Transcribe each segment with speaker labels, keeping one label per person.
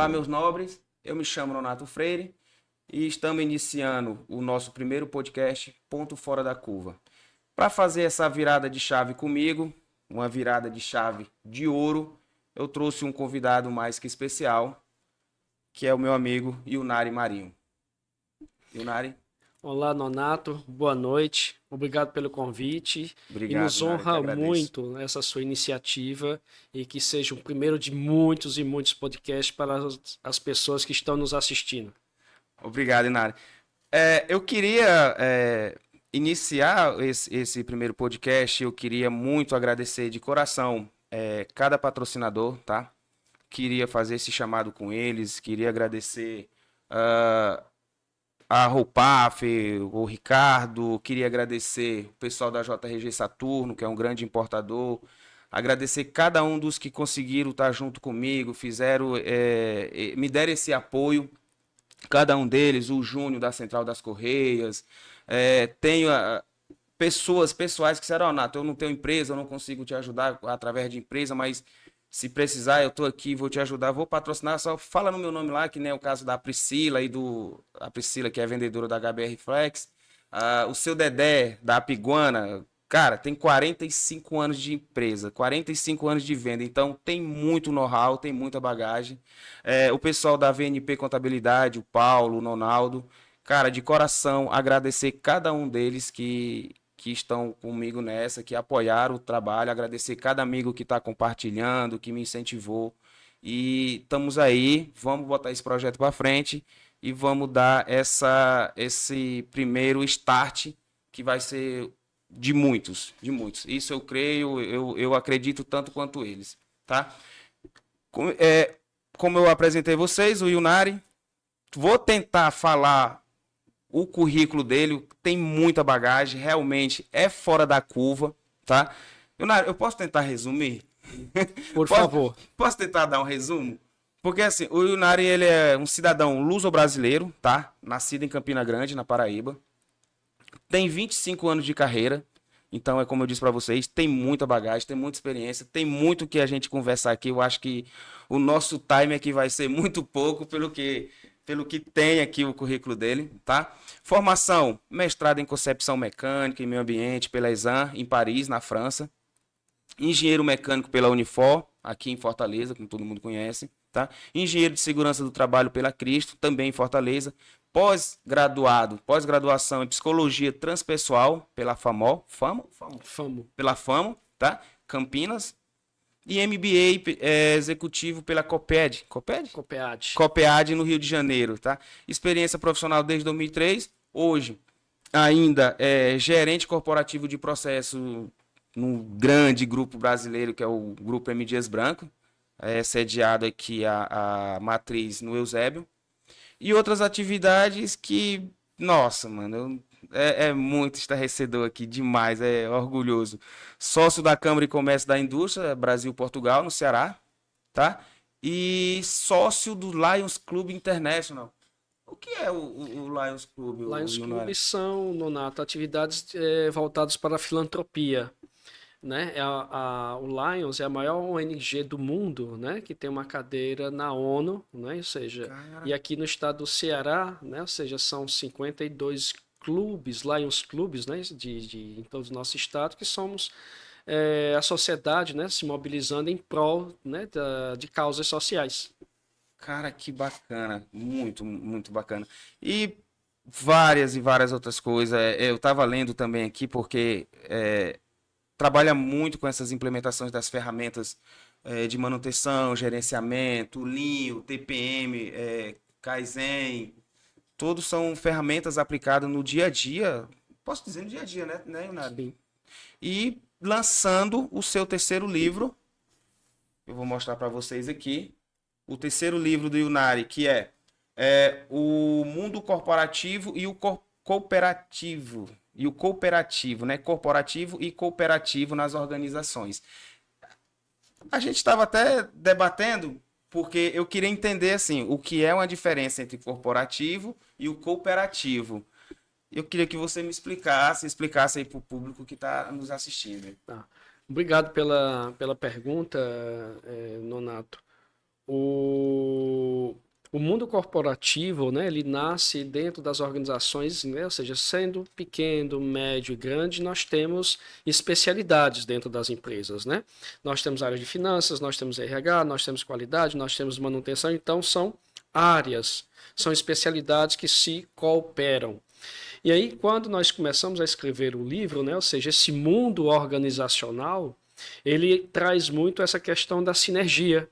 Speaker 1: Olá, meus nobres. Eu me chamo Nonato Freire e estamos iniciando o nosso primeiro podcast, Ponto Fora da Curva. Para fazer essa virada de chave comigo, uma virada de chave de ouro, eu trouxe um convidado mais que especial, que é o meu amigo Yunari Marinho. Yunari.
Speaker 2: Olá, Nonato. Boa noite. Obrigado pelo convite.
Speaker 1: Obrigado,
Speaker 2: E nos
Speaker 1: Yunari, que
Speaker 2: honra
Speaker 1: agradeço.
Speaker 2: muito essa sua iniciativa e que seja o primeiro de muitos e muitos podcasts para as pessoas que estão nos assistindo.
Speaker 1: Obrigado, Yunari. Eu queria iniciar esse primeiro podcast. Eu queria muito agradecer de coração cada patrocinador, tá? Queria fazer esse chamado com eles. Queria agradecer a Roupaf, o Ricardo. Queria agradecer o pessoal da JRG Saturno, que é um grande importador. Agradecer cada um dos que conseguiram estar junto comigo, me deram esse apoio. Cada um deles, o Júnior da Central das Correias, tenho pessoas pessoais que disseram, Nato, eu não tenho empresa, eu não consigo te ajudar através de empresa, mas se precisar, eu estou aqui, vou te ajudar, vou patrocinar, só fala no meu nome lá, que nem é o caso da Priscila a Priscila, que é vendedora da HBR Flex, o seu Dedé, da Apiguana. Cara, tem 45 anos de empresa, 45 anos de venda, então tem muito know-how, tem muita bagagem. O pessoal da VNP Contabilidade, o Paulo, o Nonaldo, cara, de coração, agradecer cada um deles que estão comigo nessa, que apoiaram o trabalho, agradecer cada amigo que está compartilhando, que me incentivou. E estamos aí, vamos botar esse projeto para frente e vamos dar esse primeiro start que vai ser de muitos, de muitos. Isso eu creio, eu acredito tanto quanto eles, tá? Como eu apresentei vocês, o Yunari, vou tentar falar o currículo dele, tem muita bagagem, realmente é fora da curva, tá? Yunari, eu posso tentar resumir?
Speaker 2: Por favor.
Speaker 1: Posso tentar dar um resumo? Porque assim, o Yunari, ele é um cidadão luso-brasileiro, tá? Nascido em Campina Grande, na Paraíba. Tem 25 anos de carreira, então é como eu disse para vocês, tem muita bagagem, tem muita experiência, tem muito que a gente conversar aqui. Eu acho que o nosso time aqui vai ser muito pouco pelo que tem aqui o currículo dele, tá? Formação, mestrado em concepção mecânica e meio ambiente pela ESAN, em Paris, na França. Engenheiro mecânico pela Unifor, aqui em Fortaleza, como todo mundo conhece, tá? Engenheiro de segurança do trabalho pela Cristo, também em Fortaleza. Pós-graduação em psicologia transpessoal pela FAMO, pela FAMO, tá? Campinas. E MBA executivo pela COPEAD, COPEAD no Rio de Janeiro, tá? Experiência profissional desde 2003, hoje ainda é gerente corporativo de processo num grande grupo brasileiro que é o Grupo M. Dias Branco, sediado aqui a matriz no Eusébio. E outras atividades que, nossa, mano, é muito estarrecedor aqui, demais, é orgulhoso. Sócio da Câmara de Comércio da Indústria, Brasil-Portugal, no Ceará, tá? E sócio do Lions Club International. O que é o Lions Club?
Speaker 2: Lions Club são, Nonato, atividades voltadas para a filantropia. Né? O Lions é a maior ONG do mundo, né? Que tem uma cadeira na ONU, né? Ou seja, e aqui no estado do Ceará, né? Ou seja, são 52 clubes, Lions Clubes, né? Em todo o nosso estado, que somos a sociedade, né? Se mobilizando em prol, né? De causas sociais.
Speaker 1: Cara, que bacana, muito, muito bacana. E várias e várias outras coisas. Eu estava lendo também aqui porque trabalha muito com essas implementações das ferramentas de manutenção, gerenciamento, Lean, TPM, Kaizen. Todos são ferramentas aplicadas no dia a dia. Posso dizer no dia a dia, né, Yunari? E lançando o seu terceiro livro. Eu vou mostrar para vocês aqui. O terceiro livro do Yunari, que é o mundo corporativo e o cooperativo. E o cooperativo, né? Corporativo e cooperativo nas organizações. A gente estava até debatendo, porque eu queria entender assim, o que é uma diferença entre corporativo e o cooperativo. Eu queria que você me explicasse aí para o público que está nos assistindo.
Speaker 2: Tá. Obrigado pela pergunta, Nonato. O mundo corporativo, né, ele nasce dentro das organizações, né, ou seja, sendo pequeno, médio e grande, nós temos especialidades dentro das empresas, né? Nós temos área de finanças, nós temos RH, nós temos qualidade, nós temos manutenção, então são áreas, são especialidades que se cooperam. E aí, quando nós começamos a escrever o livro, né, ou seja, esse mundo organizacional, ele traz muito essa questão da sinergia.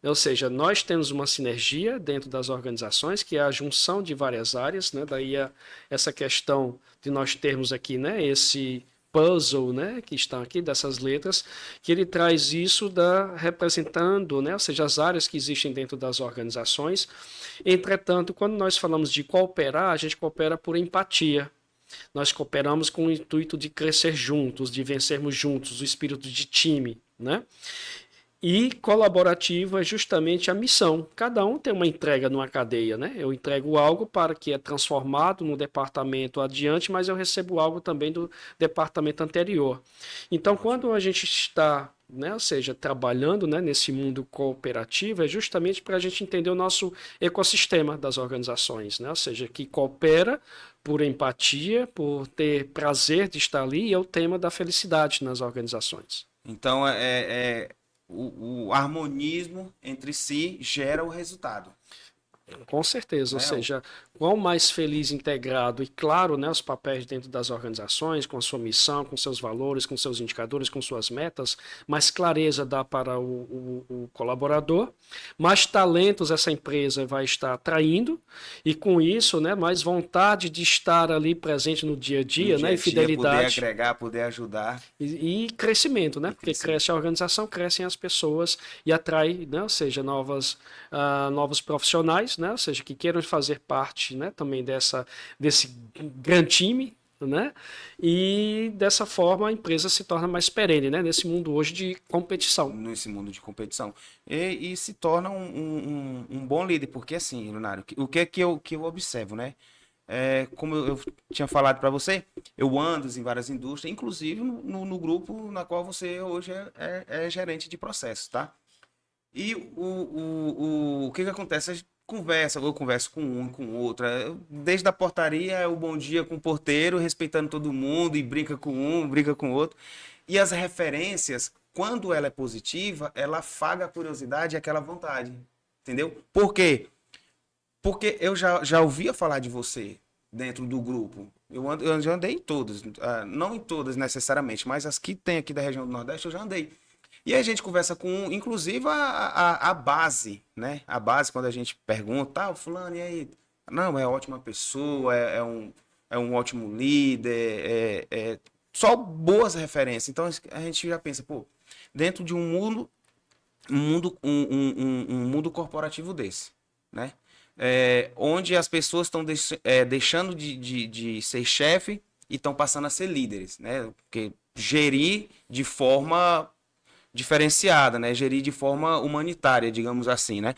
Speaker 2: Ou seja, nós temos uma sinergia dentro das organizações, que é a junção de várias áreas, né? Daí essa questão de nós termos aqui, né, esse puzzle, né, que estão aqui dessas letras, que ele traz isso representando, né, ou seja, as áreas que existem dentro das organizações. Entretanto, quando nós falamos de cooperar, a gente coopera por empatia. Nós cooperamos com o intuito de crescer juntos, de vencermos juntos, o espírito de time, né? E colaborativo é justamente a missão. Cada um tem uma entrega numa cadeia, né? Eu entrego algo para que é transformado no departamento adiante, mas eu recebo algo também do departamento anterior. Então, quando a gente está, né, ou seja, trabalhando, né, nesse mundo cooperativo, é justamente para a gente entender o nosso ecossistema das organizações, né? Ou seja, que coopera por empatia, por ter prazer de estar ali, e é o tema da felicidade nas organizações.
Speaker 1: Então, o harmonismo entre si gera o resultado,
Speaker 2: Com certeza, ou
Speaker 1: né?
Speaker 2: seja, quão mais feliz, integrado e claro, né, os papéis dentro das organizações, com a sua missão, com seus valores, com seus indicadores, com suas metas, mais clareza dá para o colaborador, mais talentos essa empresa vai estar atraindo e com isso, né, mais vontade de estar ali presente no dia a
Speaker 1: No
Speaker 2: dia,
Speaker 1: dia
Speaker 2: né,
Speaker 1: a
Speaker 2: e
Speaker 1: dia, poder
Speaker 2: fidelidade.
Speaker 1: agregar, poder ajudar
Speaker 2: E crescimento, né?
Speaker 1: e
Speaker 2: Porque
Speaker 1: crescer.
Speaker 2: cresce a organização, crescem as pessoas e atrai, né? Ou seja, novos profissionais, né? Ou seja, que queiram fazer parte, né? Também desse grande time, né? E dessa forma a empresa se torna mais perene, né? Nesse mundo hoje de competição.
Speaker 1: Nesse mundo de competição. E se torna um bom líder, porque assim, Leonardo, o que é que eu observo, né? Como eu tinha falado para você, eu ando em várias indústrias, inclusive no grupo na qual você hoje é gerente de processos, tá? E o que que acontece? A gente conversa, eu converso com um, com outro. Desde a portaria, é o bom dia com o porteiro, respeitando todo mundo, e brinca com um, brinca com o outro. E as referências, quando ela é positiva, ela afaga a curiosidade e aquela vontade. Entendeu? Por quê? Porque eu já ouvia falar de você dentro do grupo. Eu já andei em todas, não em todas necessariamente, mas as que tem aqui da região do Nordeste eu já andei. E a gente conversa com, inclusive, a base, né? A base, quando a gente pergunta, tá, o fulano, e aí? Não, é ótima pessoa, é um ótimo líder, só boas referências. Então a gente já pensa, pô, dentro de um mundo corporativo desse, né? Onde as pessoas estão deixando de ser chefe e estão passando a ser líderes, né? Porque gerir de forma diferenciada, né? Gerir de forma humanitária, digamos assim, né?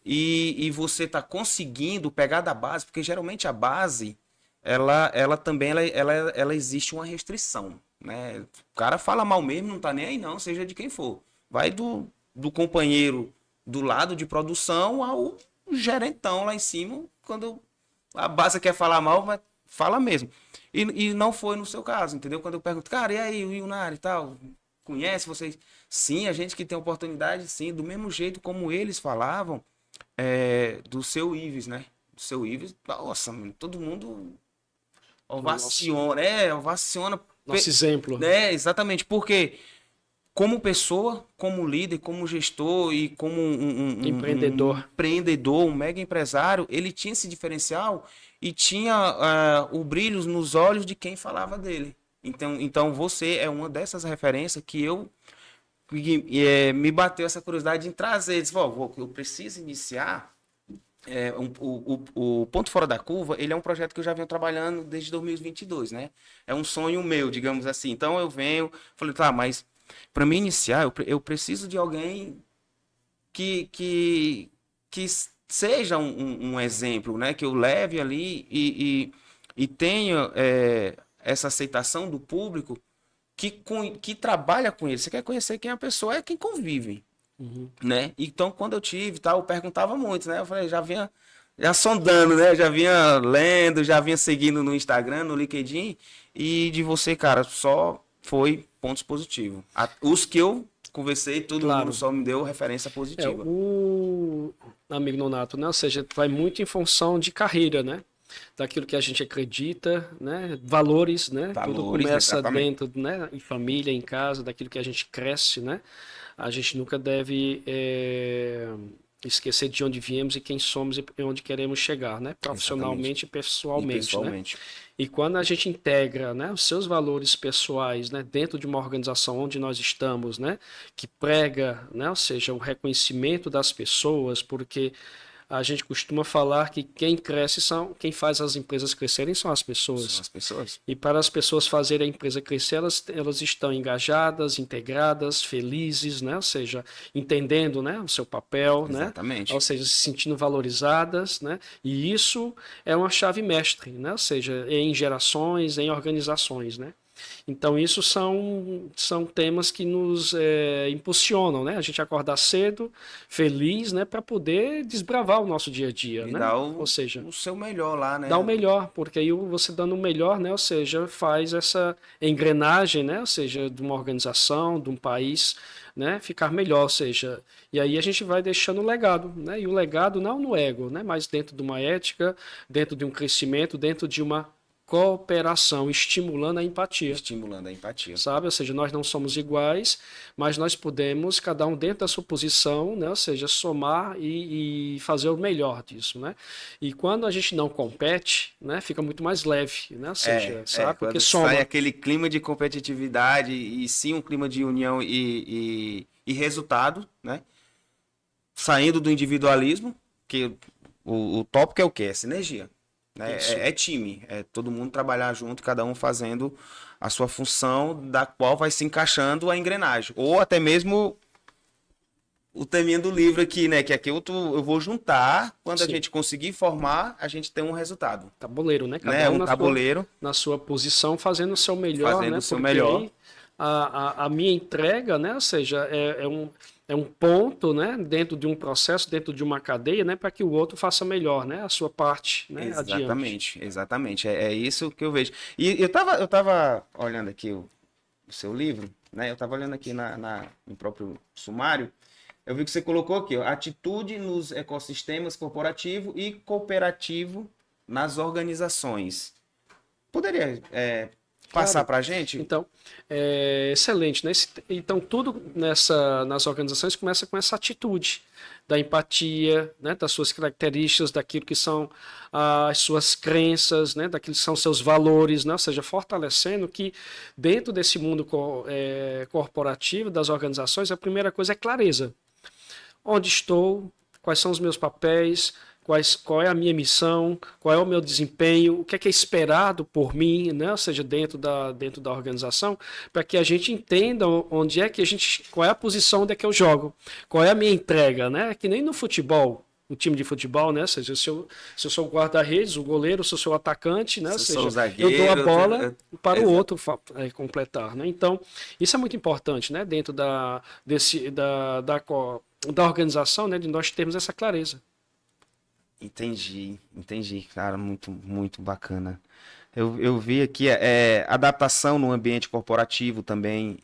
Speaker 1: E você está conseguindo pegar da base, porque geralmente a base, ela também ela existe uma restrição, né? O cara fala mal mesmo, não tá nem aí não, seja de quem for. Vai do companheiro do lado de produção ao gerentão lá em cima, quando a base quer falar mal, mas fala mesmo. E não foi no seu caso, entendeu? Quando eu pergunto, cara, e aí, o Yunari e tal, conhece vocês? Sim, a gente que tem oportunidade, sim, do mesmo jeito como eles falavam do seu Ives, né? Do seu Ives, nossa, mano, todo mundo
Speaker 2: Nosso,
Speaker 1: ovaciona, ovaciona,
Speaker 2: nosso exemplo.
Speaker 1: né? Exatamente, porque como pessoa, como líder, como gestor e como um
Speaker 2: Empreendedor.
Speaker 1: empreendedor, um mega empresário, ele tinha esse diferencial e tinha o brilho nos olhos de quem falava dele. Então você é uma dessas referências que me bateu essa curiosidade em trazer. Disse, eu preciso iniciar. O Ponto Fora da Curva, ele é um projeto que eu já venho trabalhando desde 2022, né? É um sonho meu, digamos assim. Então eu falei, tá, mas para me iniciar, eu preciso de alguém que seja um exemplo, né? Que eu leve ali e tenha essa aceitação do público que trabalha com ele. Você quer conhecer quem é a pessoa, é quem convive. né? Então, quando eu tive, tal, eu perguntava muito, né? Eu falei, já sondando, né? Já vinha lendo, já vinha seguindo no Instagram, no LinkedIn, e de você, cara, só foi pontos positivos. Os que eu conversei, todo mundo
Speaker 2: Claro.
Speaker 1: só me deu referência
Speaker 2: É,
Speaker 1: positiva.
Speaker 2: o amigo nonato, né? Ou seja, vai muito em função de carreira, né? Daquilo que a gente acredita, né? Valores, né? Tudo
Speaker 1: Valores,
Speaker 2: começa
Speaker 1: exatamente.
Speaker 2: dentro, né? Em família, em casa, daquilo que a gente cresce, né? A gente nunca deve esquecer de onde viemos e quem somos e onde queremos chegar, né?
Speaker 1: Exatamente.
Speaker 2: Profissionalmente e
Speaker 1: E
Speaker 2: pessoalmente, né?
Speaker 1: pessoalmente.
Speaker 2: E quando a gente integra, né, os seus valores pessoais, né, dentro de uma organização onde nós estamos, né, que prega, né, ou seja, o reconhecimento das pessoas, porque a gente costuma falar que quem cresce quem faz as empresas crescerem são as
Speaker 1: São
Speaker 2: pessoas.
Speaker 1: as pessoas.
Speaker 2: E para as pessoas fazerem a empresa crescer, elas estão engajadas, integradas, felizes, né? Ou seja, entendendo, né, o seu papel, né?
Speaker 1: Exatamente.
Speaker 2: Ou seja, se sentindo valorizadas, né? E isso é uma chave mestre, né? Ou seja, em gerações, em organizações, né? Então, isso são temas que nos impulsionam, né? A gente acordar cedo, feliz, né? Para poder desbravar o nosso dia a dia,
Speaker 1: E
Speaker 2: né?
Speaker 1: dá
Speaker 2: Ou seja,
Speaker 1: o seu melhor lá,
Speaker 2: dá o
Speaker 1: né?
Speaker 2: melhor, porque aí você dando o melhor, né? Ou seja, faz essa engrenagem, né? Ou seja, de uma organização, de um país, né? Ficar melhor, ou seja, e aí a gente vai deixando o legado, né? E o legado não no ego, né? Mas dentro de uma ética, dentro de um crescimento, dentro de uma cooperação, estimulando a empatia,
Speaker 1: Estimulando a empatia.
Speaker 2: sabe? Ou seja, nós não somos iguais, mas nós podemos, cada um dentro da sua posição, né? Ou seja, somar e fazer o melhor disso, né? E quando a gente não compete, né? Fica muito mais leve, né? Ou seja, sabe? Porque
Speaker 1: Quando sai
Speaker 2: soma.
Speaker 1: aquele clima de competitividade e sim um clima de união e resultado, né? Saindo do individualismo, que o tópico é o quê? É sinergia, né?
Speaker 2: Isso.
Speaker 1: É time, é todo mundo trabalhar junto, cada um fazendo a sua função da qual vai se encaixando a engrenagem. Ou até mesmo o teminha do livro aqui, né? Que aqui eu vou juntar, quando a
Speaker 2: Sim.
Speaker 1: gente conseguir formar, a gente tem um resultado,
Speaker 2: Tabuleiro, né?
Speaker 1: né?
Speaker 2: Cada um
Speaker 1: Um tabuleiro
Speaker 2: na sua posição, fazendo o seu melhor,
Speaker 1: fazendo
Speaker 2: né?
Speaker 1: o seu
Speaker 2: Porque
Speaker 1: melhor.
Speaker 2: aí a minha entrega, né? Ou seja, é um ponto, né? Dentro de um processo, dentro de uma cadeia, né? Para que o outro faça melhor, né? A sua parte, né? Adiante.
Speaker 1: Exatamente, exatamente. É isso que eu vejo. E eu tava olhando aqui o seu livro, né? Eu tava olhando aqui no próprio sumário. Eu vi que você colocou aqui, ó, atitude nos ecossistemas corporativo e cooperativo nas organizações. Poderia passar
Speaker 2: Claro.
Speaker 1: para a gente?
Speaker 2: Então, excelente, né? Então, tudo nas organizações começa com essa atitude da empatia, né? Das suas características, daquilo que são as suas crenças, né? Daquilo que são seus valores, né? Ou seja, fortalecendo que dentro desse mundo corporativo, das organizações, a primeira coisa é clareza. Onde estou, quais são os meus papéis, qual é a minha missão, qual é o meu desempenho, o que é esperado por mim, né? Ou seja, dentro da organização, para que a gente entenda onde é que qual é a posição onde é que eu jogo, qual é a minha entrega, né? Que nem no futebol, um time de futebol, né? Ou seja, se eu sou o guarda-redes, o goleiro, se eu sou o atacante, né? Ou
Speaker 1: Se eu sou o
Speaker 2: seja, eu dou a
Speaker 1: zagueiro,
Speaker 2: bola para o
Speaker 1: exa-
Speaker 2: outro completar, né? Então, isso é muito importante, né? Dentro da organização, né? De nós termos essa clareza.
Speaker 1: entendi, cara, muito bacana. Eu vi aqui adaptação no ambiente corporativo também.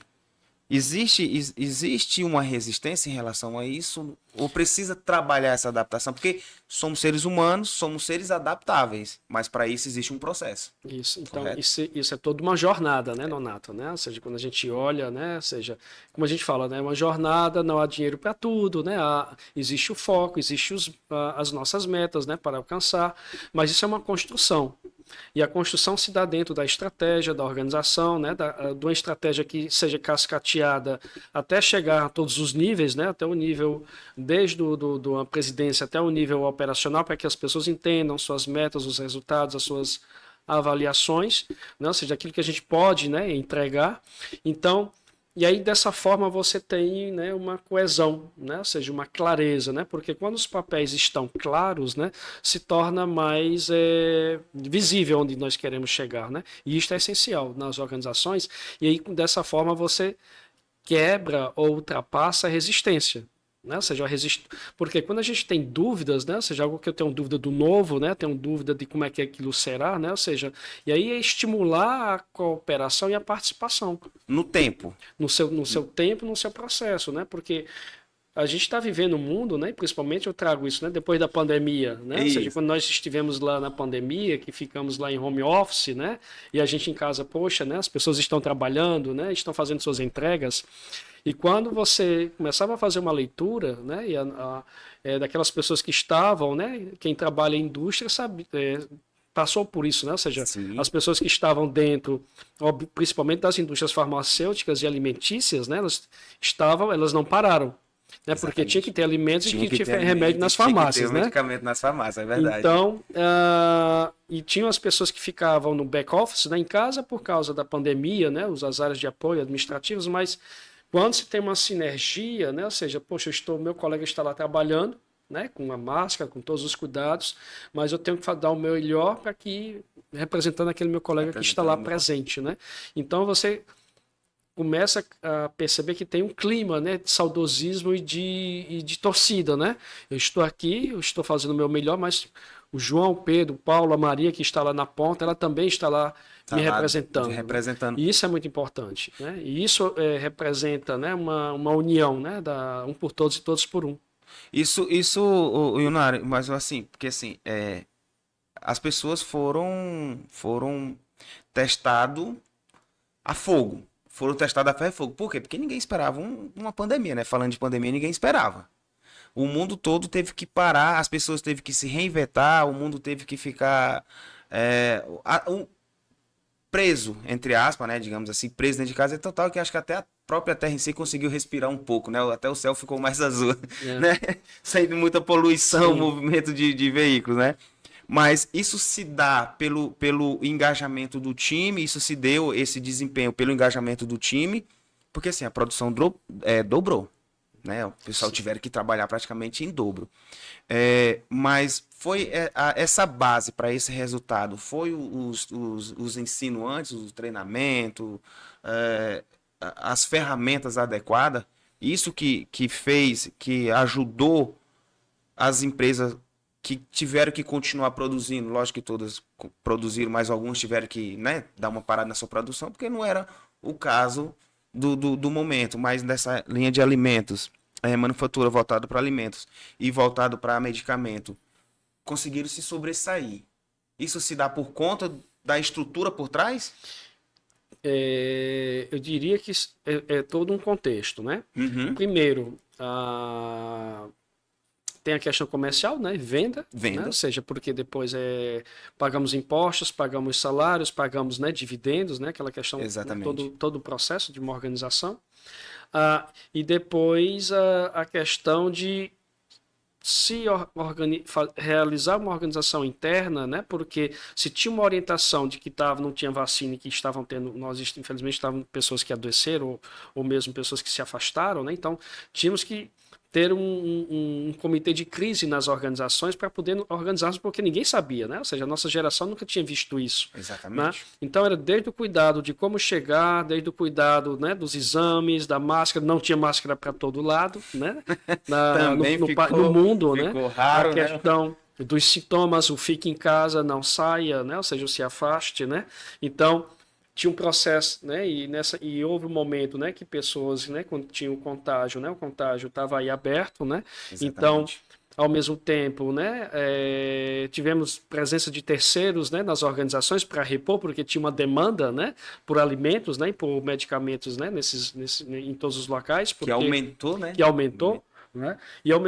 Speaker 1: Existe uma resistência em relação a isso? Ou precisa trabalhar essa adaptação? Porque somos seres humanos, somos seres adaptáveis, mas para isso existe um processo,
Speaker 2: Isso, então,
Speaker 1: correto?
Speaker 2: isso é toda uma jornada, né, Nonato, né? Ou seja, quando a gente olha, né, ou seja, como a gente fala, né, uma jornada, não há dinheiro para tudo, né? Existe o foco, existe as nossas metas, né, para alcançar, mas isso é uma construção. E a construção se dá dentro da estratégia, da organização, né, de uma estratégia que seja cascateada até chegar a todos os níveis, né, até o nível, desde a presidência até o nível operacional, para que as pessoas entendam suas metas, os resultados, as suas avaliações, né, ou seja, aquilo que a gente pode, né, entregar. Então, e aí dessa forma você tem, né, uma coesão, né, ou seja, uma clareza, né, porque quando os papéis estão claros, né, se torna mais visível onde nós queremos chegar, né, e isto é essencial nas organizações. E aí dessa forma você quebra ou ultrapassa a resistência. né? Ou seja, porque quando a gente tem dúvidas, né? Ou seja, algo que eu tenho dúvida do novo, né? Tenho dúvida de como é que aquilo será, né? Ou seja, e aí é estimular a cooperação e a participação
Speaker 1: No tempo.
Speaker 2: no seu tempo, no seu processo, né? Porque a gente está vivendo um mundo, né? Principalmente eu trago isso, né? Depois da pandemia, né? Ou seja,
Speaker 1: Isso.
Speaker 2: quando nós estivemos lá na pandemia, que ficamos lá em home office, né? E a gente em casa, poxa, né? As pessoas estão trabalhando, né? Estão fazendo suas entregas. E quando você começava a fazer uma leitura, né? Daquelas pessoas que estavam, né? Quem trabalha em indústria sabe, passou por isso, né? Ou seja,
Speaker 1: Sim,
Speaker 2: as pessoas que estavam dentro, principalmente das indústrias farmacêuticas e alimentícias, né? Elas não pararam, né? Porque tinha que
Speaker 1: exatamente.
Speaker 2: ter alimentos e
Speaker 1: Tinha
Speaker 2: tinha
Speaker 1: que
Speaker 2: que
Speaker 1: ter
Speaker 2: ter remédio
Speaker 1: alimento,
Speaker 2: nas
Speaker 1: tinha que ter
Speaker 2: farmácias,
Speaker 1: o
Speaker 2: né?
Speaker 1: medicamento nas farmácias, é verdade.
Speaker 2: Então, e tinham as pessoas que ficavam no back office, né, em casa por causa da pandemia, né, as áreas de apoio administrativos, mas quando se tem uma sinergia, né, ou seja, poxa, meu colega está lá trabalhando, né, com a máscara, com todos os cuidados, mas eu tenho que dar o meu melhor para que representando aquele meu colega que está lá
Speaker 1: Representando.
Speaker 2: presente, né? Então você começa a perceber que tem um clima, né, de saudosismo e de torcida, né? Eu estou aqui, eu estou fazendo o meu melhor, mas o João, o Pedro, o Paulo, a Maria, que está lá na ponta, ela também está lá
Speaker 1: Tá
Speaker 2: me
Speaker 1: lá
Speaker 2: representando, né?
Speaker 1: representando.
Speaker 2: E isso é muito importante, né? E isso representa, né, uma união, né, um por todos e todos por um.
Speaker 1: Isso, o Yunari, mas assim, porque assim, as pessoas foram testado a fogo. Foram testados a ferro e fogo. Por quê? Porque ninguém esperava uma pandemia, né? Falando de pandemia, ninguém esperava. O mundo todo teve que parar, as pessoas teve que se reinventar, o mundo teve que ficar preso, entre aspas, né? Digamos assim, preso dentro de casa. É total que acho que até a própria Terra em si conseguiu respirar um pouco, né? Até o céu ficou mais azul,
Speaker 2: É.
Speaker 1: né? Sem muita poluição,
Speaker 2: Sim.
Speaker 1: movimento de veículos, né? Mas isso se dá pelo engajamento do time, isso se deu esse desempenho pelo engajamento do time, porque assim, a produção dobrou, né? O pessoal tiveram que trabalhar praticamente em dobro. Mas foi essa base para esse resultado, foi os insinuantes, o treinamento, as ferramentas adequadas, isso que fez, que ajudou as empresas que tiveram que continuar produzindo, lógico que todas produziram, mas alguns tiveram que, né, dar uma parada na sua produção, porque não era o caso do momento, mas nessa linha de alimentos, manufatura voltada para alimentos e voltado para medicamento, conseguiram se sobressair. Isso se dá por conta da estrutura por trás?
Speaker 2: Eu diria que é todo um contexto, né?
Speaker 1: Uhum.
Speaker 2: Primeiro, tem a questão comercial, né? Venda, né?
Speaker 1: Venda.
Speaker 2: Ou seja, porque depois pagamos impostos, pagamos salários, pagamos, né, dividendos, né? Aquela questão, né,
Speaker 1: Exatamente.
Speaker 2: todo o processo de uma organização. E depois a questão de realizar uma organização interna, né? Porque se tinha uma orientação de que não tinha vacina e que estavam tendo, nós infelizmente estavam pessoas que adoeceram ou mesmo pessoas que se afastaram, né? Então tínhamos que ter um comitê de crise nas organizações para poder organizarmos, porque ninguém sabia, né? Ou seja, a nossa geração nunca tinha visto isso, né?
Speaker 1: Exatamente.
Speaker 2: Então era desde o cuidado de como chegar, desde o cuidado, né, dos exames, da máscara, não tinha máscara para todo lado, né?
Speaker 1: Também
Speaker 2: No mundo, né?
Speaker 1: ficou
Speaker 2: A
Speaker 1: raro, né?
Speaker 2: questão dos sintomas, o fique em casa, não saia, né? Ou seja, se afaste, né? Então tinha um processo, né? E houve um momento, né, que pessoas, né, quando tinha o contágio, né, o contágio estava aí aberto, né? Então,
Speaker 1: Exatamente.
Speaker 2: ao mesmo tempo, né, tivemos presença de terceiros, né, nas organizações para repor, porque tinha uma demanda, né, por alimentos, né, e por medicamentos, né, em todos os locais,
Speaker 1: Que aumentou, né?
Speaker 2: que aumentou, né?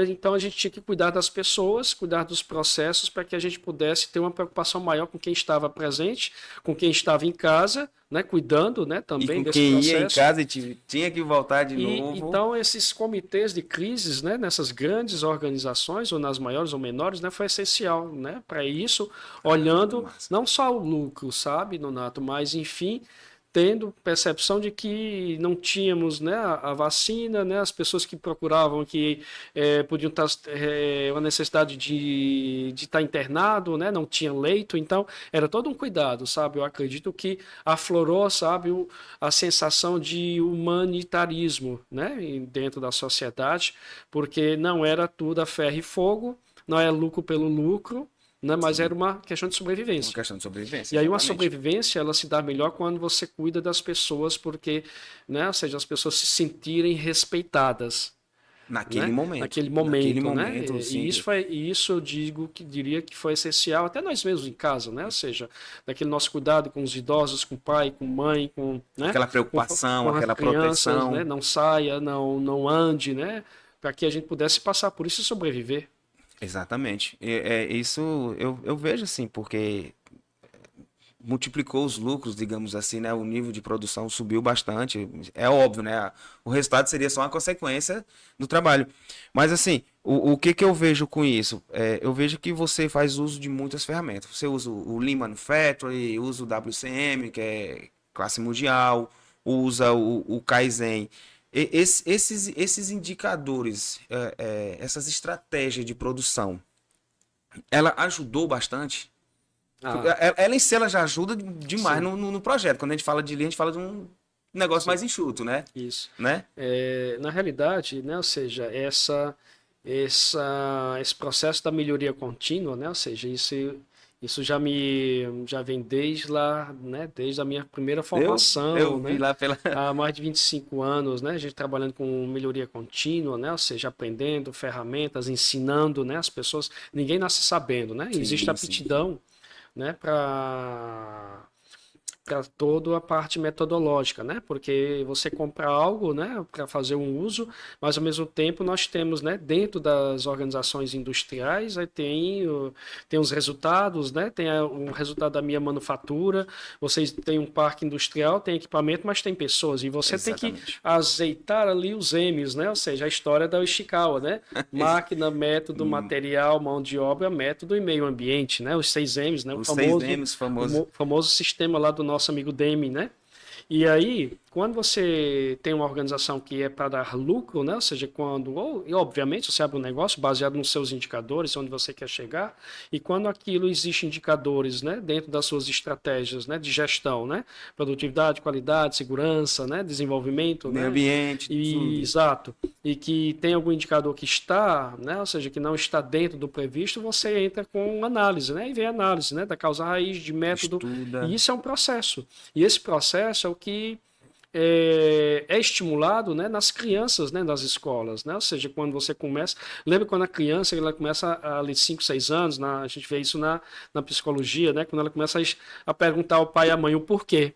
Speaker 2: Então a gente tinha que cuidar das pessoas, cuidar dos processos para que a gente pudesse ter uma preocupação maior com quem estava presente, com quem estava em casa, né, cuidando, né,
Speaker 1: E
Speaker 2: também
Speaker 1: com
Speaker 2: desse
Speaker 1: quem ia em
Speaker 2: processo.
Speaker 1: casa e tinha que voltar de
Speaker 2: E
Speaker 1: novo.
Speaker 2: então esses comitês de crises, né, nessas grandes organizações ou nas maiores ou menores, né, foi essencial, né, para isso, olhando
Speaker 1: Massa.
Speaker 2: não só o lucro, sabe, Nonato, mas enfim tendo percepção de que não tínhamos, né, a vacina, né, as pessoas que procuravam que podiam estar uma necessidade de estar internado, né, não tinha leito, então era todo um cuidado, sabe? Eu acredito que aflorou, sabe, a sensação de humanitarismo, né, dentro da sociedade, porque não era tudo a ferro e fogo, não é lucro pelo lucro, né, mas era uma questão de sobrevivência.
Speaker 1: Uma questão de sobrevivência.
Speaker 2: E aí uma
Speaker 1: exatamente.
Speaker 2: sobrevivência, ela se dá melhor quando você cuida das pessoas, porque, né, ou seja, as pessoas se sentirem respeitadas,
Speaker 1: Naquele
Speaker 2: né?
Speaker 1: momento.
Speaker 2: Naquele momento, né?
Speaker 1: momento, sim.
Speaker 2: E isso eu diria que foi essencial, até nós mesmos em casa, né? Ou seja, daquele nosso cuidado com os idosos, com o pai, com a mãe, com, né?
Speaker 1: Aquela preocupação,
Speaker 2: com as
Speaker 1: aquela
Speaker 2: crianças,
Speaker 1: proteção.
Speaker 2: né? Não saia, não ande, né? Para que a gente pudesse passar por isso e sobreviver.
Speaker 1: Exatamente. Isso eu vejo assim, porque multiplicou os lucros, digamos assim, né? O nível de produção subiu bastante. É óbvio, né? O resultado seria só uma consequência do trabalho. Mas assim, o que que eu vejo com isso? Eu vejo que você faz uso de muitas ferramentas. Você usa o Lean Manufacturing, usa o WCM, que é classe mundial, usa o Kaizen. Esses indicadores, essas estratégias de produção, ela ajudou bastante.
Speaker 2: Ah,
Speaker 1: Ela em si ela já ajuda demais
Speaker 2: sim,
Speaker 1: no projeto. Quando a gente fala de linha, a gente fala de um negócio
Speaker 2: sim,
Speaker 1: mais enxuto, né?
Speaker 2: isso.
Speaker 1: Né?
Speaker 2: Na realidade, né, ou seja, esse processo da melhoria contínua, né, ou seja, isso já vem desde lá, né, desde a minha primeira
Speaker 1: Eu
Speaker 2: formação,
Speaker 1: vi
Speaker 2: né,
Speaker 1: lá pela.
Speaker 2: há mais de 25 anos, né, a gente trabalhando com melhoria contínua, né, ou seja, aprendendo ferramentas, ensinando, né, as pessoas, ninguém nasce sabendo, né, existe
Speaker 1: Sim, sim.
Speaker 2: aptidão, né, para toda a parte metodológica, né? Porque você compra algo, né, para fazer um uso, mas ao mesmo tempo nós temos, né, dentro das organizações industriais, aí tem os resultados, né? Tem o resultado da minha manufatura, vocês têm um parque industrial, tem equipamento, mas tem pessoas, e você tem que
Speaker 1: Exatamente.
Speaker 2: azeitar ali os M's, né? Ou seja, a história da Ishikawa, né? Máquina, método,
Speaker 1: Hum,
Speaker 2: material, mão de obra, método e meio ambiente, né? Os 6 M's, né? O
Speaker 1: Os seis
Speaker 2: famoso
Speaker 1: M's famosos.
Speaker 2: famoso sistema lá do nosso amigo Demi, né? E aí, quando você tem uma organização que é para dar lucro, né? Ou seja, e obviamente você abre um negócio baseado nos seus indicadores, onde você quer chegar, e quando aquilo existe indicadores, né? Dentro das suas estratégias, né? De gestão, né? Produtividade, qualidade, segurança, né? Desenvolvimento,
Speaker 1: Meio
Speaker 2: né?
Speaker 1: ambiente, tudo.
Speaker 2: Exato. E que tem algum indicador que está, né? Ou seja, que não está dentro do previsto, você entra com análise, né? E vem análise, né? Da causa raiz, de método. E
Speaker 1: Estuda.
Speaker 2: isso é um processo. E esse processo é o que é estimulado, né, nas crianças, né, das escolas, né? Ou seja, quando você começa, lembra quando a criança ela começa ali 5, 6 anos, a gente vê isso na psicologia, né, quando ela começa a perguntar ao pai e à mãe o porquê,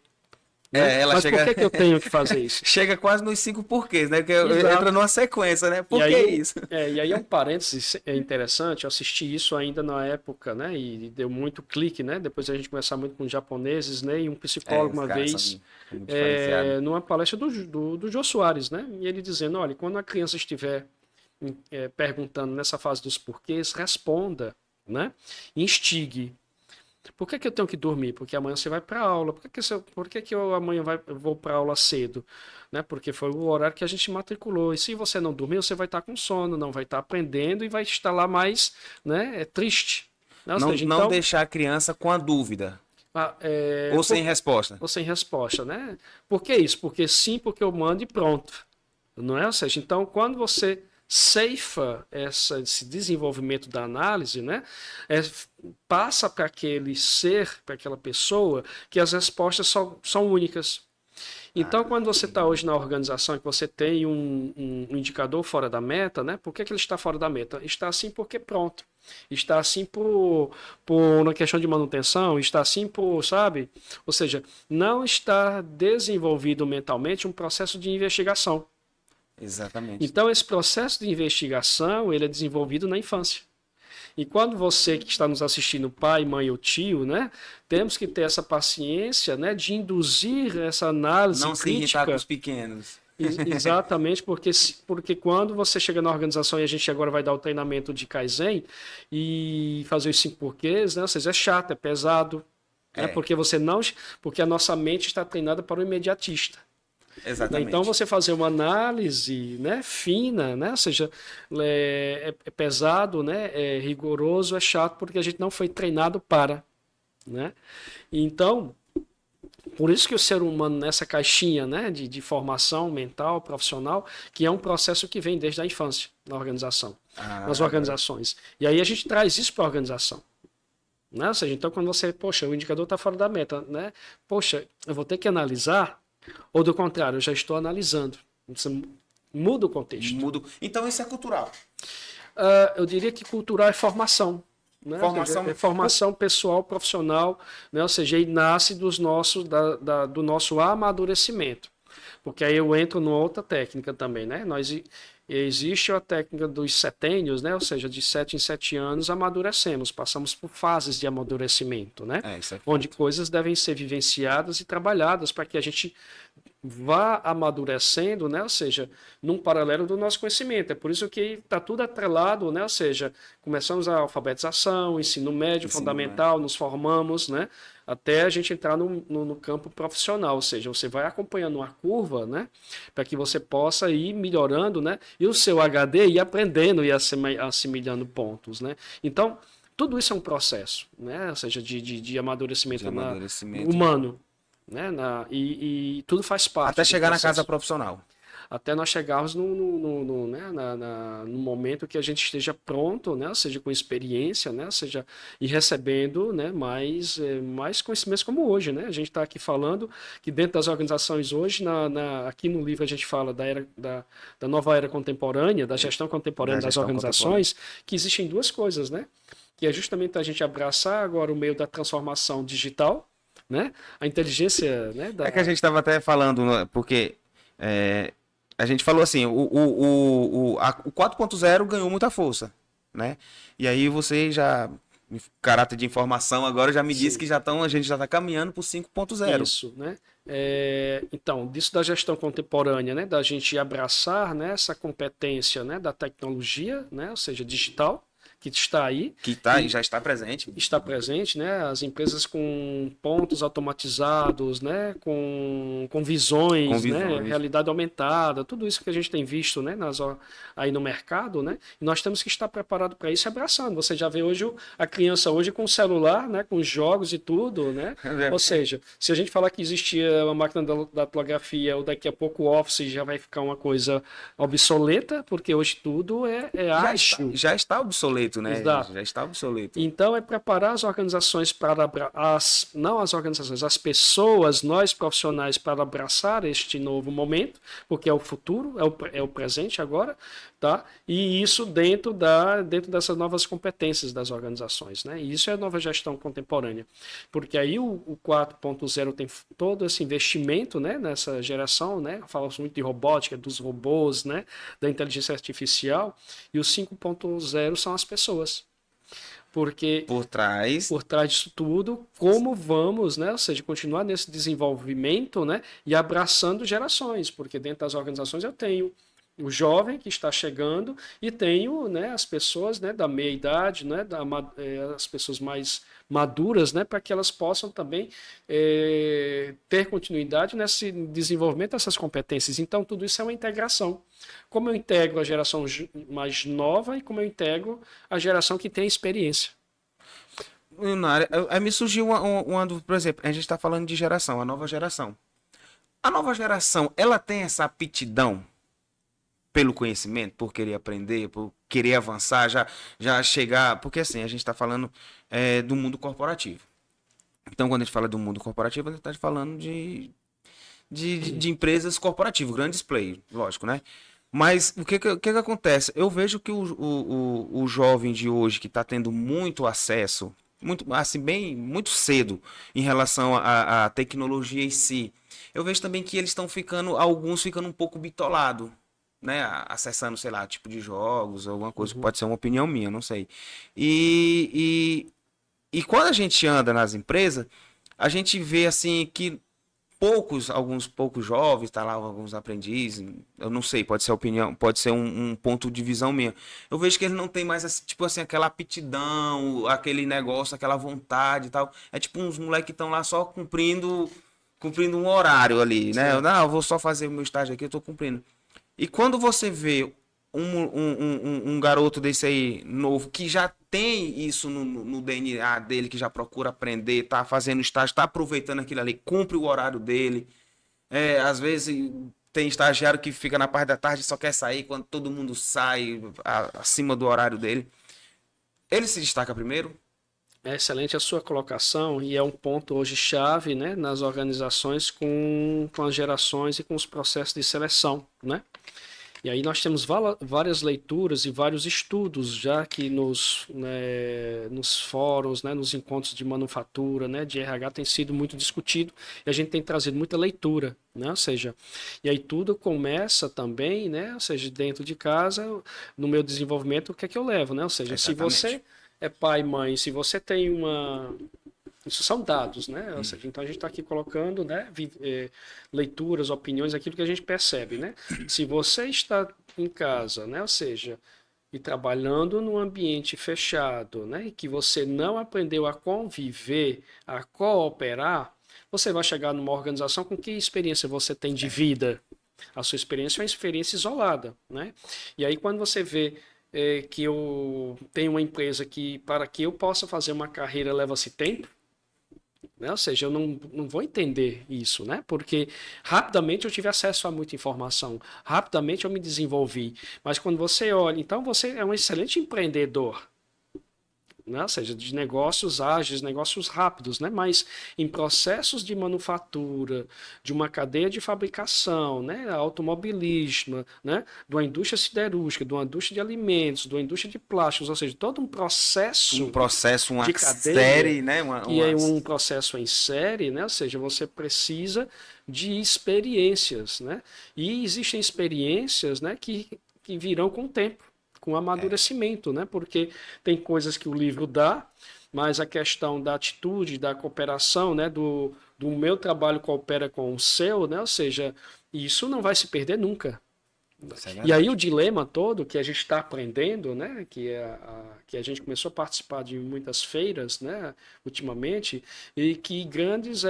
Speaker 2: né?
Speaker 1: Ela
Speaker 2: Mas por
Speaker 1: chega.
Speaker 2: que eu tenho que fazer isso?
Speaker 1: Chega quase nos 5 porquês, né? Que entra
Speaker 2: Exato.
Speaker 1: numa sequência, né?
Speaker 2: E
Speaker 1: Por que
Speaker 2: aí,
Speaker 1: isso?
Speaker 2: e aí é um parênteses interessante, eu assisti isso ainda na época, né, e deu muito clique, né, depois a gente conversar muito com japoneses, né, e um psicólogo
Speaker 1: Os
Speaker 2: uma
Speaker 1: caras
Speaker 2: vez,
Speaker 1: são muito diferenciados.
Speaker 2: numa palestra do Jô Soares, né, e ele dizendo, olha, quando a criança estiver perguntando nessa fase dos porquês, responda, né, instigue. Por que que eu tenho que dormir? Porque amanhã você vai para aula. Por que que eu amanhã eu vou para aula cedo? Né? Porque foi o horário que a gente matriculou. E se você não dormir, você vai estar com sono, não vai estar aprendendo e vai estar lá mais, né, triste. Né? Ou
Speaker 1: Não,
Speaker 2: seja,
Speaker 1: não
Speaker 2: então,
Speaker 1: deixar a criança com a dúvida.
Speaker 2: ah,
Speaker 1: Ou sem resposta.
Speaker 2: ou sem resposta, né? Por que isso? Porque sim, porque eu mando e pronto. Não é? Ou seja, então, quando você ceifa esse desenvolvimento da análise, né, passa para aquele ser, para aquela pessoa, que as respostas são únicas. Então, quando você está hoje na organização e que você tem um indicador fora da meta, né? Por que ele está fora da meta? Está assim porque pronto. Está assim por uma questão de manutenção, está assim por, sabe? Ou seja, não está desenvolvido mentalmente um processo de investigação.
Speaker 1: Exatamente.
Speaker 2: Então, esse processo de investigação, ele é desenvolvido na infância. E quando você que está nos assistindo, pai, mãe ou tio, né, temos que ter essa paciência, né, de induzir essa análise
Speaker 1: Não se irritar com
Speaker 2: crítica.
Speaker 1: os pequenos.
Speaker 2: Exatamente, porque quando você chega na organização e a gente agora vai dar o treinamento de Kaizen e fazer os 5 porquês, né, ou seja, é chato, é pesado, Né? Porque a nossa mente está treinada para o imediatista.
Speaker 1: Exatamente.
Speaker 2: Então, você fazer uma análise, né, fina, né, ou seja, é pesado, né, é rigoroso, é chato, porque a gente não foi treinado para. Né? Então, por isso que o ser humano nessa caixinha, né, de formação mental, profissional, que é um processo que vem desde a infância na organização, nas organizações. E aí a gente traz isso para a organização. Né? Ou seja, então quando você, poxa, o indicador está fora da meta, né? Poxa, eu vou ter que analisar, ou do contrário, eu já estou analisando. Você muda o contexto.
Speaker 1: Então isso é cultural.
Speaker 2: Eu diria que cultural é formação. Né? É formação pessoal, profissional, né? Ou seja, aí nasce do nosso amadurecimento. Porque aí eu entro numa outra técnica também, né? Existe a técnica dos setênios, né? Ou seja, de 7 em 7 anos amadurecemos, passamos por fases de amadurecimento, né? Onde coisas devem ser vivenciadas e trabalhadas para que a gente vá amadurecendo, né? Ou seja, num paralelo do nosso conhecimento. É por isso que está tudo atrelado, né? Ou seja, começamos a alfabetização, ensino médio, fundamental, nos formamos, né? Até a gente entrar no campo profissional, ou seja, você vai acompanhando uma curva, né? Para que você possa ir melhorando, né? E o seu HD ir aprendendo e assimilando pontos, né? Então, tudo isso é um processo, né? Ou seja, de amadurecimento, humano. Né? E tudo faz parte.
Speaker 1: Até chegar na casa profissional.
Speaker 2: Até nós chegarmos no momento que a gente esteja pronto, né? Ou seja, com experiência, né? Ou seja, e recebendo, né? mais conhecimentos como hoje. Né? A gente está aqui falando que dentro das organizações hoje, aqui no livro a gente fala da nova era contemporânea, da gestão contemporânea das organizações, que existem duas coisas, né? Que é justamente a gente abraçar agora o meio da transformação digital, né? A inteligência, né?
Speaker 1: É que a gente estava até falando, porque a gente falou assim, o 4.0 ganhou muita força, né? E aí você já, em caráter de informação, agora já me disse que a gente já está caminhando para o 5.0.
Speaker 2: Isso, né? Então, disso da gestão contemporânea, né? Da gente abraçar, né, essa competência, né, da tecnologia, né? Ou seja, digital, que está aí.
Speaker 1: Já está presente.
Speaker 2: Está presente, né? As empresas com pontos automatizados, né? Com visões, né? Realidade aumentada, tudo isso que a gente tem visto, né? Aí no mercado, né? E nós temos que estar preparados para isso e abraçando. Você já vê hoje a criança hoje com o celular, né? Com jogos e tudo, né? Ou seja, se a gente falar que existia uma máquina da datilografia ou daqui a pouco o Office já vai ficar uma coisa obsoleta, porque hoje tudo é ágil.
Speaker 1: Já está obsoleto. Né?
Speaker 2: Exato.
Speaker 1: Já está obsoleto.
Speaker 2: Então é preparar as organizações não as organizações, as pessoas, nós profissionais, para abraçar este novo momento, porque é o futuro, é o presente agora, tá? E isso dentro dessas novas competências das organizações, né? E isso é a nova gestão contemporânea, porque aí o 4.0 tem todo esse investimento, né? Nessa geração, né? Fala-se muito de robótica, dos robôs, né? Da inteligência artificial, e o 5.0 são as pessoas. Porque
Speaker 1: por trás
Speaker 2: disso tudo, como vamos, né? Ou seja, continuar nesse desenvolvimento, né? E abraçando gerações, porque dentro das organizações eu tenho o jovem que está chegando e tenho, né, as pessoas, né, da meia idade, né, as pessoas mais maduras, né, para que elas possam também ter continuidade nesse desenvolvimento dessas competências. Então, tudo isso é uma integração. Como eu integro a geração mais nova e como eu integro a geração que tem experiência.
Speaker 1: Aí me surgiu uma dúvida, por exemplo, a gente está falando de geração, a nova geração. A nova geração, ela tem essa aptidão pelo conhecimento, por querer aprender, por querer avançar, já chegar... Porque assim, a gente está falando do mundo corporativo. Então, quando a gente fala do mundo corporativo, a gente está falando de empresas corporativas, grandes players, lógico, né? Mas o que acontece? Eu vejo que o jovem de hoje, que está tendo muito acesso, muito cedo, em relação à tecnologia em si, eu vejo também que eles estão alguns ficando um pouco bitolados, né, acessando, sei lá, tipo de jogos, alguma coisa, pode ser uma opinião minha, não sei. E quando a gente anda nas empresas, a gente vê assim que alguns poucos jovens, tá lá, alguns aprendizes, eu não sei, pode ser opinião, pode ser um ponto de visão minha. Eu vejo que eles não têm mais, tipo assim, aquela aptidão, aquele negócio, aquela vontade e tal. É tipo uns moleques que estão lá só cumprindo um horário ali, né?
Speaker 2: Certo.
Speaker 1: Não, eu vou só fazer o meu estágio aqui, eu tô cumprindo. E quando você vê um garoto desse aí, novo, que já tem isso no DNA dele, que já procura aprender, tá fazendo estágio, tá aproveitando aquilo ali, cumpre o horário dele. Às vezes tem estagiário que fica na parte da tarde e só quer sair quando todo mundo sai acima do horário dele. Ele se destaca primeiro?
Speaker 2: É excelente a sua colocação e é um ponto hoje chave, né, nas organizações com as gerações e com os processos de seleção, né? E aí nós temos várias leituras e vários estudos já que nos fóruns, né, nos encontros de manufatura, né, de RH tem sido muito discutido e a gente tem trazido muita leitura, né? Ou seja, e aí tudo começa também, né? Ou seja, dentro de casa, no meu desenvolvimento, o que é que eu levo, né? Ou seja, se
Speaker 1: Exatamente.
Speaker 2: você é pai e mãe, se você tem uma isso são dados, né? Ou seja, então a gente está aqui colocando, né, leituras, opiniões, aquilo que a gente percebe, né? Se você está em casa, né, ou seja, e trabalhando num ambiente fechado, né, e que você não aprendeu a conviver, a cooperar, você vai chegar numa organização com que experiência você tem de vida? A sua experiência é uma experiência isolada, né? E aí quando você vê que eu tenho uma empresa que para que eu possa fazer uma carreira leva-se tempo, né? Ou seja, eu não vou entender isso, né? Porque rapidamente eu tive acesso a muita informação, rapidamente eu me desenvolvi. Mas quando você olha, então você é um excelente empreendedor, né? Ou seja, de negócios ágeis, negócios rápidos, né? Mas em processos de manufatura, de uma cadeia de fabricação, né? Automobilismo, né? De uma indústria siderúrgica, de uma indústria de alimentos, de uma indústria de plásticos, ou seja, todo um
Speaker 1: Um
Speaker 2: processo
Speaker 1: processo, uma
Speaker 2: de cadeia
Speaker 1: série, né?
Speaker 2: que é um processo em série, né? Ou seja, você precisa de experiências, né? E existem experiências, né, que virão com o tempo, com amadurecimento, né? Porque tem coisas que o livro dá, mas a questão da atitude, da cooperação, né, do meu trabalho coopera com o seu, né? Ou seja, isso não vai se perder nunca.
Speaker 1: Isso é
Speaker 2: E aí o
Speaker 1: verdade.
Speaker 2: dilema todo que a gente está aprendendo, né, que a gente começou a participar de muitas feiras, né, ultimamente, e que grandes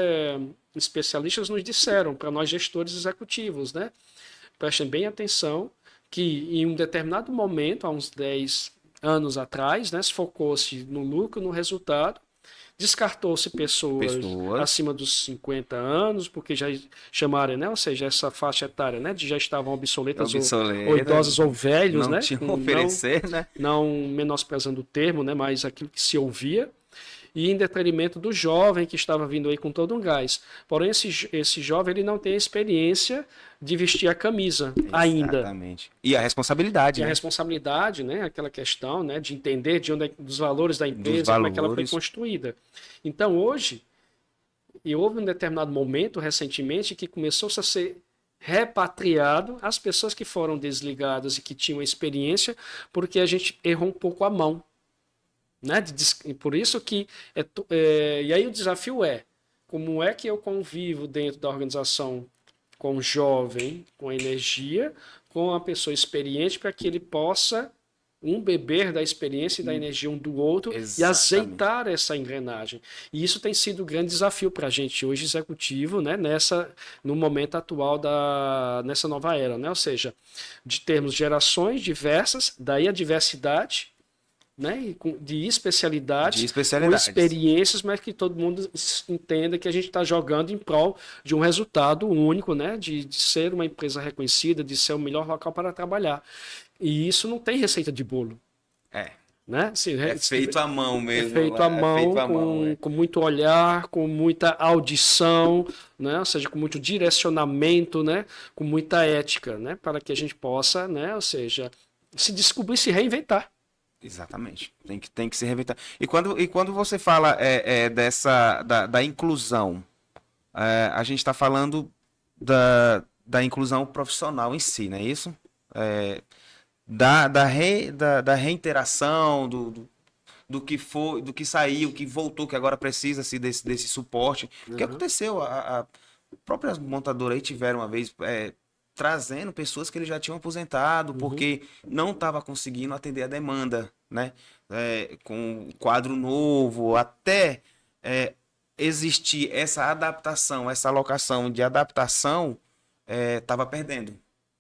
Speaker 2: especialistas nos disseram para nós gestores executivos, né, prestem bem atenção que em um determinado momento, há uns 10 anos atrás, né, se focou-se no lucro, no resultado, descartou-se pessoas
Speaker 1: Pessoas
Speaker 2: acima dos 50 anos, porque já chamaram, né? Ou seja, essa faixa etária, né? De já estavam obsoletas ou
Speaker 1: obsoletas,
Speaker 2: idosas ou velhos,
Speaker 1: não
Speaker 2: né?
Speaker 1: tinham a
Speaker 2: Não,
Speaker 1: oferecer, né?
Speaker 2: não menosprezando o termo, né? Mas aquilo que se ouvia. E em detrimento do jovem que estava vindo aí com todo um gás. Porém, esse jovem ele não tem a experiência de vestir a camisa ainda.
Speaker 1: Exatamente. E a responsabilidade,
Speaker 2: E a
Speaker 1: né?
Speaker 2: responsabilidade, né, aquela questão, né, de entender de onde dos valores da
Speaker 1: Dos
Speaker 2: empresa, como é que ela foi
Speaker 1: valores.
Speaker 2: construída. Então, hoje, e houve um determinado momento recentemente que começou a ser repatriado as pessoas que foram desligadas e que tinham experiência, porque a gente errou um pouco a mão, né? Por isso que e aí o desafio é como é que eu convivo dentro da organização com o jovem, com a energia, com a pessoa experiente, para que ele possa beber da experiência e da energia um do outro e
Speaker 1: Exatamente.
Speaker 2: azeitar essa engrenagem. E isso tem sido um grande desafio para a gente hoje, executivo, né, no momento atual nessa nova era. Né? Ou seja, de termos gerações diversas, daí a diversidade, né, de
Speaker 1: De
Speaker 2: especialidades, com
Speaker 1: especialidades.
Speaker 2: experiências, mas que todo mundo entenda que a gente está jogando em prol de um resultado único, né, de ser uma empresa reconhecida, de ser o melhor local para trabalhar. E isso não tem receita de bolo,
Speaker 1: É.
Speaker 2: né? Assim,
Speaker 1: É feito à mão
Speaker 2: é
Speaker 1: mesmo.
Speaker 2: feito à
Speaker 1: É feito
Speaker 2: mão,
Speaker 1: à mão, é.
Speaker 2: com muito olhar, com muita audição, né? Ou seja, com muito direcionamento, né? Com muita ética, né? Para que a gente possa, né? Ou seja, se descobrir, se reinventar.
Speaker 1: Exatamente. Tem que se reinventar. E quando você fala da inclusão, a gente está falando da inclusão profissional em si, não é isso? É, da reinteração, do que foi, do que saiu, que voltou, que agora precisa-se desse suporte. O que
Speaker 2: Uhum.
Speaker 1: aconteceu? próprias montadoras aí tiveram uma vez trazendo pessoas que eles já tinham aposentado, porque não estava conseguindo atender a demanda, né? Com quadro novo, até existir essa adaptação, essa alocação de adaptação, estava perdendo.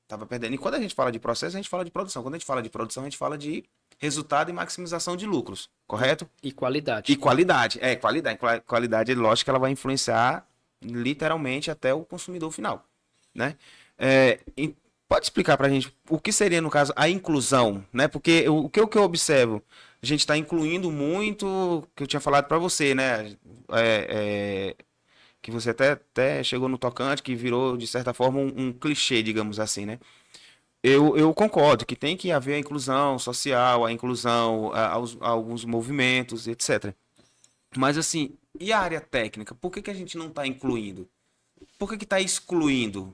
Speaker 1: Tava perdendo. E quando a gente fala de processo, a gente fala de produção. Quando a gente fala de produção, a gente fala de resultado e maximização de lucros, correto?
Speaker 2: E qualidade.
Speaker 1: E qualidade. Qualidade. Qualidade, lógico que ela vai influenciar literalmente até o consumidor final, né? Pode explicar para a gente o que seria, no caso, a inclusão, né? Porque o que eu observo, a gente está incluindo muito, que eu tinha falado para você, né? Que você até chegou no tocante, que virou, de certa forma, um clichê, digamos assim, né? Eu concordo que tem que haver a inclusão social, a inclusão a alguns movimentos, etc. Mas, assim, e a área técnica? Por que a gente não está incluindo? Por que está excluindo?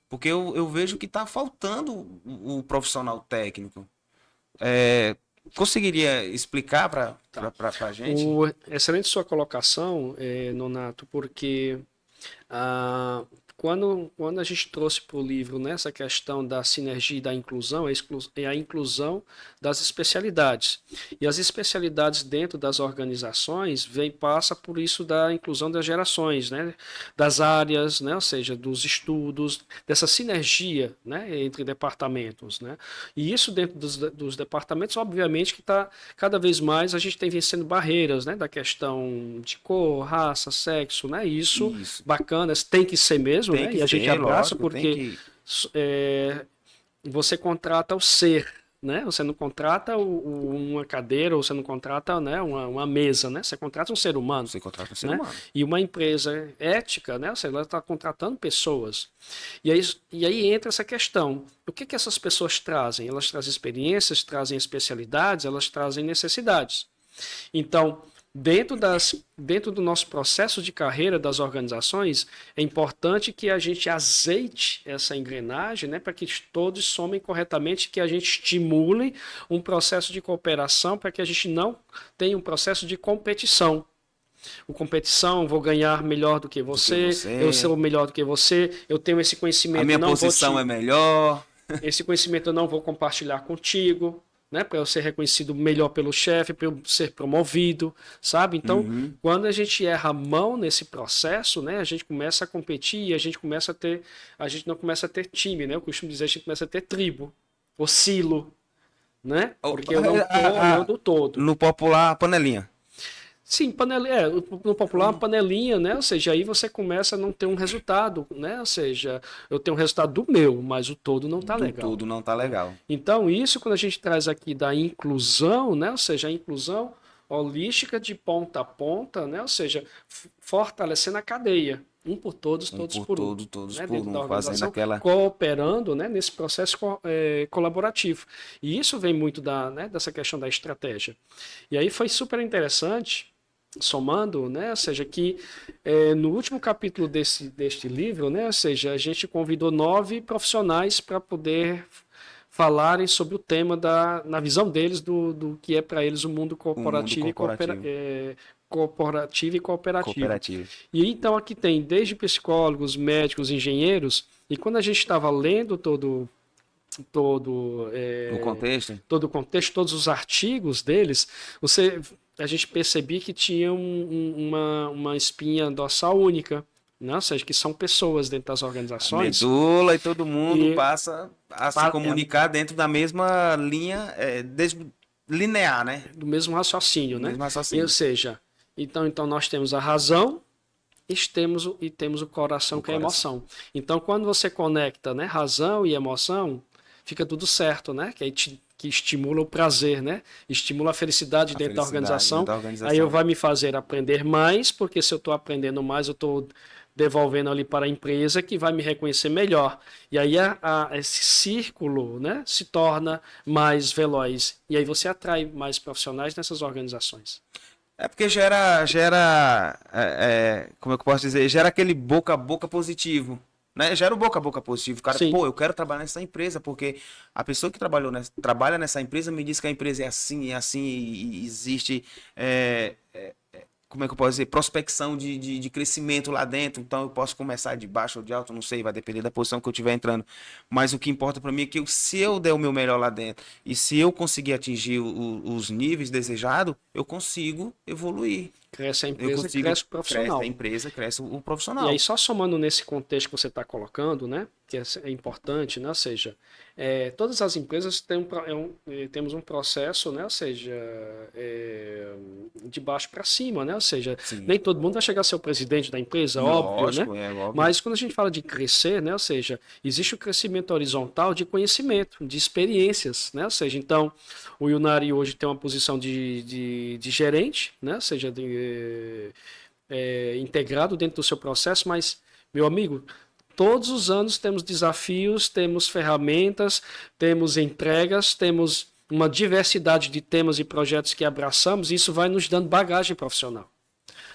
Speaker 1: Porque eu vejo que está faltando o profissional técnico. Conseguiria explicar para a gente?
Speaker 2: Excelente sua colocação, Nonato, porque quando a gente trouxe para o livro, né, essa questão da sinergia e da inclusão, é a inclusão das especialidades. E as especialidades dentro das organizações passa por isso da inclusão das gerações, né, das áreas, né, ou seja, dos estudos, dessa sinergia, né, entre departamentos. Né? E isso dentro dos departamentos, obviamente, que está cada vez mais a gente tem vencendo barreiras, né, da questão de cor, raça, sexo, né, isso. Bacana, tem que ser mesmo, né? E a gente abraça, lógico, porque você contrata o ser, né? Você não contrata uma cadeira, ou você não contrata, né, uma mesa, né? Você contrata um ser humano.
Speaker 1: Você contrata um ser
Speaker 2: né?
Speaker 1: humano.
Speaker 2: E uma empresa ética, né? Ela está contratando pessoas. E aí entra essa questão. O que essas pessoas trazem? Elas trazem experiências, trazem especialidades, elas trazem necessidades. Então, dentro do nosso processo de carreira das organizações, é importante que a gente azeite essa engrenagem, né, para que todos somem corretamente, que a gente estimule um processo de cooperação, para que a gente não tenha um processo de competição. Vou ganhar melhor do que você, eu sou melhor do que você, eu tenho esse conhecimento.
Speaker 1: A minha posição é melhor.
Speaker 2: Esse conhecimento eu não vou compartilhar contigo. Né, para eu ser reconhecido melhor pelo chefe, para eu ser promovido, sabe? Então, quando a gente erra a mão nesse processo, né, a gente começa a competir e a gente não começa a ter time, né? Eu costumo dizer, a gente começa a ter tribo, ou silo, né? Porque eu não estou olhando todo.
Speaker 1: No popular, panelinha.
Speaker 2: Sim, no popular, uma panelinha, né? Ou seja, aí você começa a não ter um resultado, né? Ou seja, eu tenho um resultado do meu, mas o todo não está legal.
Speaker 1: O todo não está legal.
Speaker 2: Então, isso quando a gente traz aqui da inclusão, né? Ou seja, a inclusão holística de ponta a ponta, né? Ou seja, fortalecendo a cadeia. Um por todos, todos por um.
Speaker 1: Todos
Speaker 2: né?
Speaker 1: por um, fazendo aquela...
Speaker 2: Cooperando, né? Nesse processo colaborativo. E isso vem muito dessa questão da estratégia. E aí foi super interessante, somando, né? Ou seja, que no último capítulo deste livro, né? Ou seja, a gente convidou 9 profissionais para poder falarem sobre o tema na visão deles do que é para eles o mundo corporativo, corporativo e cooperativo. E então aqui tem desde psicólogos, médicos, engenheiros, e quando a gente estava lendo todo
Speaker 1: o contexto,
Speaker 2: todos os artigos deles, a gente percebia que tinha uma espinha dorsal única. Né? Ou seja, que são pessoas dentro das organizações.
Speaker 1: A medula e todo mundo passa a se comunicar dentro da mesma linha linear, né?
Speaker 2: Do mesmo raciocínio, né?
Speaker 1: Mesmo raciocínio.
Speaker 2: Ou seja, então nós temos a razão e temos o coração, que é a emoção. Então, quando você conecta, né, razão e emoção, fica tudo certo, né? Que estimula o prazer, né? Estimula a felicidade dentro da organização. Aí vai me fazer aprender mais, porque se eu estou aprendendo mais, eu estou devolvendo ali para a empresa que vai me reconhecer melhor. E aí esse círculo, né, se torna mais veloz. E aí você atrai mais profissionais nessas organizações.
Speaker 1: Porque gera como é que eu posso dizer? Gera aquele boca a boca positivo. Né? Gera o boca a boca positivo. O cara, eu quero trabalhar nessa empresa, porque a pessoa que trabalha nessa empresa me diz que a empresa é assim, e existe... como é que eu posso dizer, prospecção de crescimento lá dentro. Então eu posso começar de baixo ou de alto, não sei, vai depender da posição que eu estiver entrando. Mas o que importa para mim é que se eu der o meu melhor lá dentro e se eu conseguir atingir os níveis desejados, eu consigo evoluir.
Speaker 2: Cresce a
Speaker 1: Eu
Speaker 2: empresa,
Speaker 1: consigo,
Speaker 2: cresce o
Speaker 1: cresce
Speaker 2: profissional.
Speaker 1: a empresa, cresce o
Speaker 2: E aí,
Speaker 1: profissional.
Speaker 2: só somando nesse contexto que você está colocando, né, que é importante, né, ou seja, todas as empresas têm temos um processo, né, ou seja, de baixo para cima, né, ou seja,
Speaker 1: Sim,
Speaker 2: nem todo mundo vai chegar a ser o presidente da empresa, óbvio, né,
Speaker 1: lógico, é óbvio.
Speaker 2: mas quando a gente fala de crescer, né, ou seja, existe o crescimento horizontal de conhecimento, de experiências, né, ou seja, então, o Yunari hoje tem uma posição de gerente, né, ou seja, integrado dentro do seu processo, mas, meu amigo, todos os anos temos desafios, temos ferramentas, temos entregas, temos uma diversidade de temas e projetos que abraçamos, e isso vai nos dando bagagem profissional,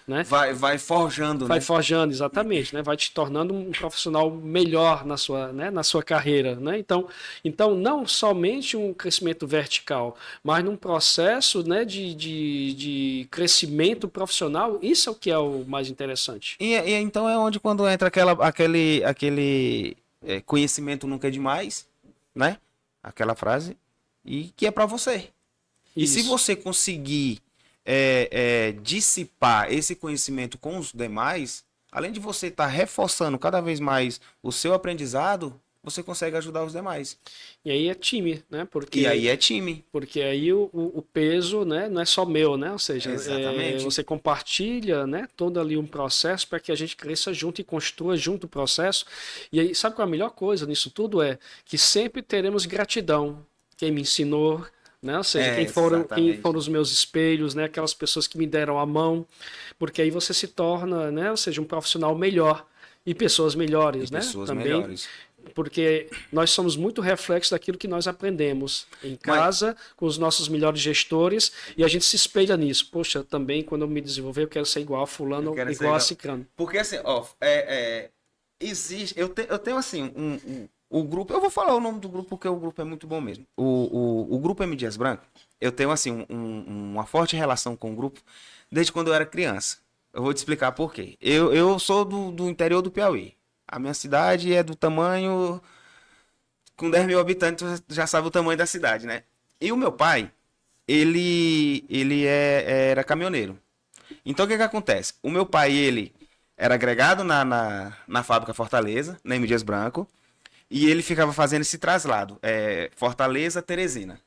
Speaker 2: né?
Speaker 1: Vai forjando,
Speaker 2: Vai
Speaker 1: né?
Speaker 2: forjando, exatamente, né? Vai te tornando um profissional melhor na sua, né? Na sua carreira, né? Então, não somente um crescimento vertical, mas num processo, né? De crescimento profissional, isso é o que é o mais interessante.
Speaker 1: E então é onde quando entra aquele conhecimento nunca é demais, né? Aquela frase, e que é para você. E se
Speaker 2: Isso.
Speaker 1: você conseguir dissipar esse conhecimento com os demais, além de você estar reforçando cada vez mais o seu aprendizado, você consegue ajudar os demais.
Speaker 2: E aí é time, né?
Speaker 1: E aí é time.
Speaker 2: Porque aí o peso, né, não é só meu, né? Ou seja,
Speaker 1: Exatamente.
Speaker 2: você compartilha, né, todo ali um processo para que a gente cresça junto e construa junto o processo. E aí, sabe qual é a melhor coisa nisso tudo? É que sempre teremos gratidão. Quem me ensinou, né? Ou seja, quem foram
Speaker 1: Exatamente.
Speaker 2: os meus espelhos, né? Aquelas pessoas que me deram a mão. Porque aí você se torna, né? Ou seja, um profissional melhor. E pessoas
Speaker 1: E
Speaker 2: melhores, né?
Speaker 1: pessoas
Speaker 2: Também
Speaker 1: melhores.
Speaker 2: porque nós somos muito reflexos daquilo que nós aprendemos em
Speaker 1: Mas,
Speaker 2: casa, com os nossos melhores gestores, e a gente se espelha nisso. Poxa, também quando eu me desenvolver, eu quero ser igual a
Speaker 1: eu
Speaker 2: fulano,
Speaker 1: quero ser
Speaker 2: igual a
Speaker 1: igual.
Speaker 2: cicrano.
Speaker 1: Porque assim, ó, existe. Eu tenho assim, o grupo. Eu vou falar o nome do grupo porque o grupo é muito bom mesmo. O grupo M. Dias Branco, eu tenho assim, uma forte relação com o grupo desde quando eu era criança. Eu vou te explicar por quê. Eu sou do interior do Piauí. A minha cidade é do tamanho. Com 10 mil habitantes, você já sabe o tamanho da cidade, né? E o meu pai, era caminhoneiro. Então o que que acontece? O meu pai, ele era agregado na fábrica Fortaleza, na M. Dias Branco, e ele ficava fazendo esse traslado, Fortaleza, Teresina,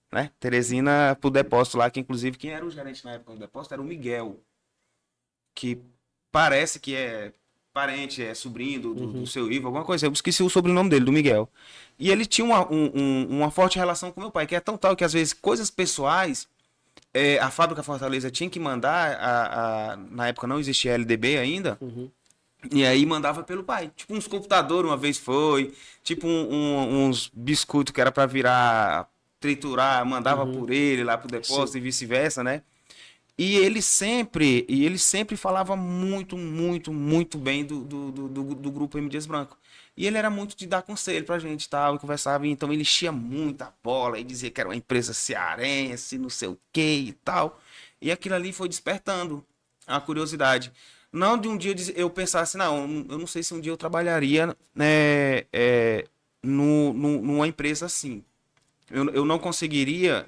Speaker 1: né? Teresina pro depósito lá, que inclusive quem era o gerente na época do depósito era o Miguel, que parece que é parente, é sobrinho do
Speaker 2: Uhum.
Speaker 1: seu Ivo, alguma coisa. Eu esqueci o sobrenome dele, do Miguel. E ele tinha uma forte relação com meu pai, que é tão tal que às vezes coisas pessoais a fábrica Fortaleza tinha que mandar, na época não existia LDB ainda,
Speaker 2: Uhum.
Speaker 1: e aí mandava pelo pai. Tipo uns computadores uma vez foi, tipo uns biscoitos que era para virar, triturar, mandava
Speaker 2: Uhum.
Speaker 1: por ele lá pro
Speaker 2: Sim.
Speaker 1: depósito e vice-versa, né? E ele sempre falava muito, muito, muito bem do grupo M. Dias Branco. E ele era muito de dar conselho pra gente e tal, e conversava, e então ele enchia muita bola e dizia que era uma empresa cearense, não sei o que e tal. E aquilo ali foi despertando a curiosidade. Não de um dia eu pensasse, não, eu não sei se um dia eu trabalharia né, numa empresa assim. Eu não conseguiria.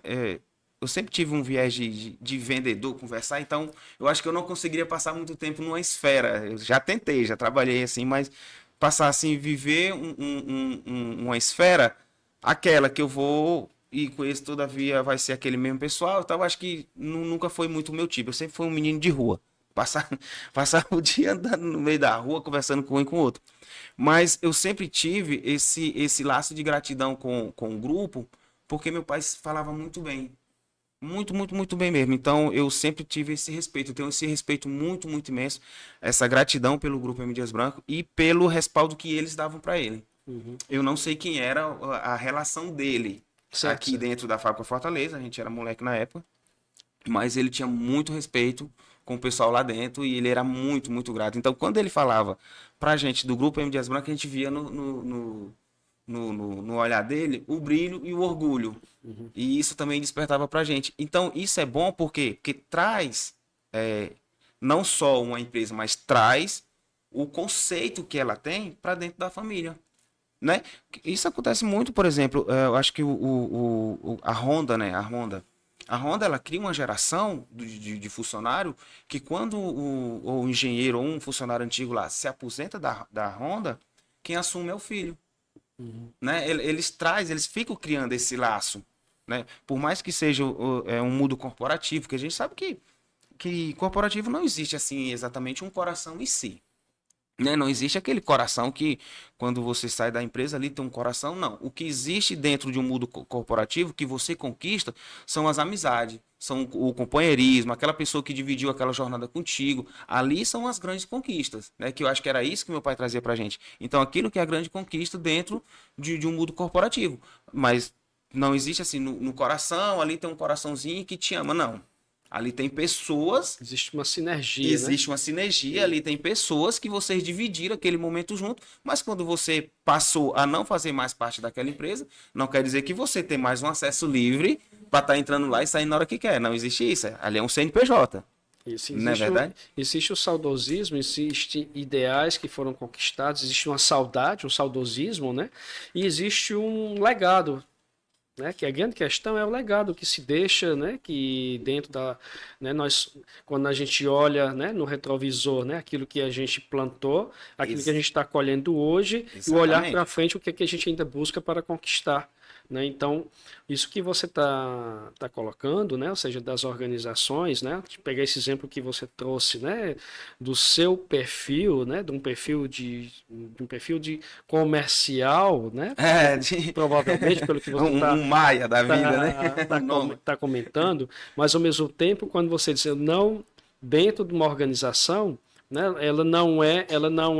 Speaker 1: Eu sempre tive um viés de vendedor, conversar, então eu acho que eu não conseguiria passar muito tempo numa esfera. Eu já tentei, já trabalhei assim, mas passar assim, viver uma esfera, aquela que eu vou e com esse todavia vai ser aquele mesmo pessoal, então eu acho que nunca foi muito o meu tipo. Eu sempre fui um menino de rua. Passar, passar o dia andando no meio da rua, conversando com um e com o outro. Mas eu sempre tive esse laço de gratidão com o grupo, porque meu pai falava muito bem. Muito, muito, muito bem mesmo. Então, eu sempre tive esse respeito. Eu tenho esse respeito muito, muito imenso. Essa gratidão pelo Grupo M. Dias Branco e pelo respaldo que eles davam para ele.
Speaker 2: Uhum.
Speaker 1: Eu não sei quem era a relação dele
Speaker 2: Certo,
Speaker 1: aqui
Speaker 2: certo.
Speaker 1: dentro da fábrica Fortaleza. A gente era moleque na época. Mas ele tinha muito respeito com o pessoal lá dentro e ele era muito, muito grato. Então, quando ele falava pra gente do Grupo M. Dias Branco, a gente via no olhar dele o brilho e o orgulho.
Speaker 2: Uhum.
Speaker 1: E isso também despertava pra gente. Então, isso é bom porque traz não só uma empresa, mas traz o conceito que ela tem para dentro da família, né? Isso acontece muito, por exemplo, eu acho que a Honda, né? A Honda, ela cria uma geração de funcionário que quando o engenheiro ou um funcionário antigo lá se aposenta da Honda, quem assume é o filho, né? Eles ficam criando esse laço, né? Por mais que seja um mundo corporativo, porque a gente sabe que corporativo não existe assim exatamente um coração em si, né? Não existe aquele coração que quando você sai da empresa ali tem um coração, não. O que existe dentro de um mundo corporativo que você conquista são as amizades, são o companheirismo, aquela pessoa que dividiu aquela jornada contigo. Ali são as grandes conquistas, né? Que eu acho que era isso que meu pai trazia pra gente. Então, aquilo que é a grande conquista dentro de um mundo corporativo. Mas não existe assim, no coração, ali tem um coraçãozinho que te ama, não. Ali tem pessoas.
Speaker 2: Existe uma sinergia, né?
Speaker 1: Existe uma sinergia ali, tem pessoas que vocês dividiram aquele momento junto, mas quando você passou a não fazer mais parte daquela empresa, não quer dizer que você tem mais um acesso livre para estar entrando lá e saindo na hora que quer. Não existe isso. Ali é um CNPJ.
Speaker 2: Isso,
Speaker 1: Não é verdade?
Speaker 2: existe o saudosismo, existem ideais que foram conquistados, existe uma saudade, um saudosismo, né? E existe um legado, né? Que a grande questão é o legado que se deixa, né? Que dentro da, né? Nós, quando a gente olha, né? No retrovisor, né? Aquilo que a gente plantou, aquilo que a gente está colhendo hoje, e o olhar para frente, o que é que a gente ainda busca para conquistar. Né? Então, isso que você tá colocando, né? Ou seja, das organizações, né? Pegar esse exemplo que você trouxe, né? Do seu perfil, né? De um perfil de comercial, né? Provavelmente, pelo que você
Speaker 1: um Maia da vida, né?
Speaker 2: Tá comentando, mas ao mesmo tempo, quando você diz não dentro de uma organização, né? Ela não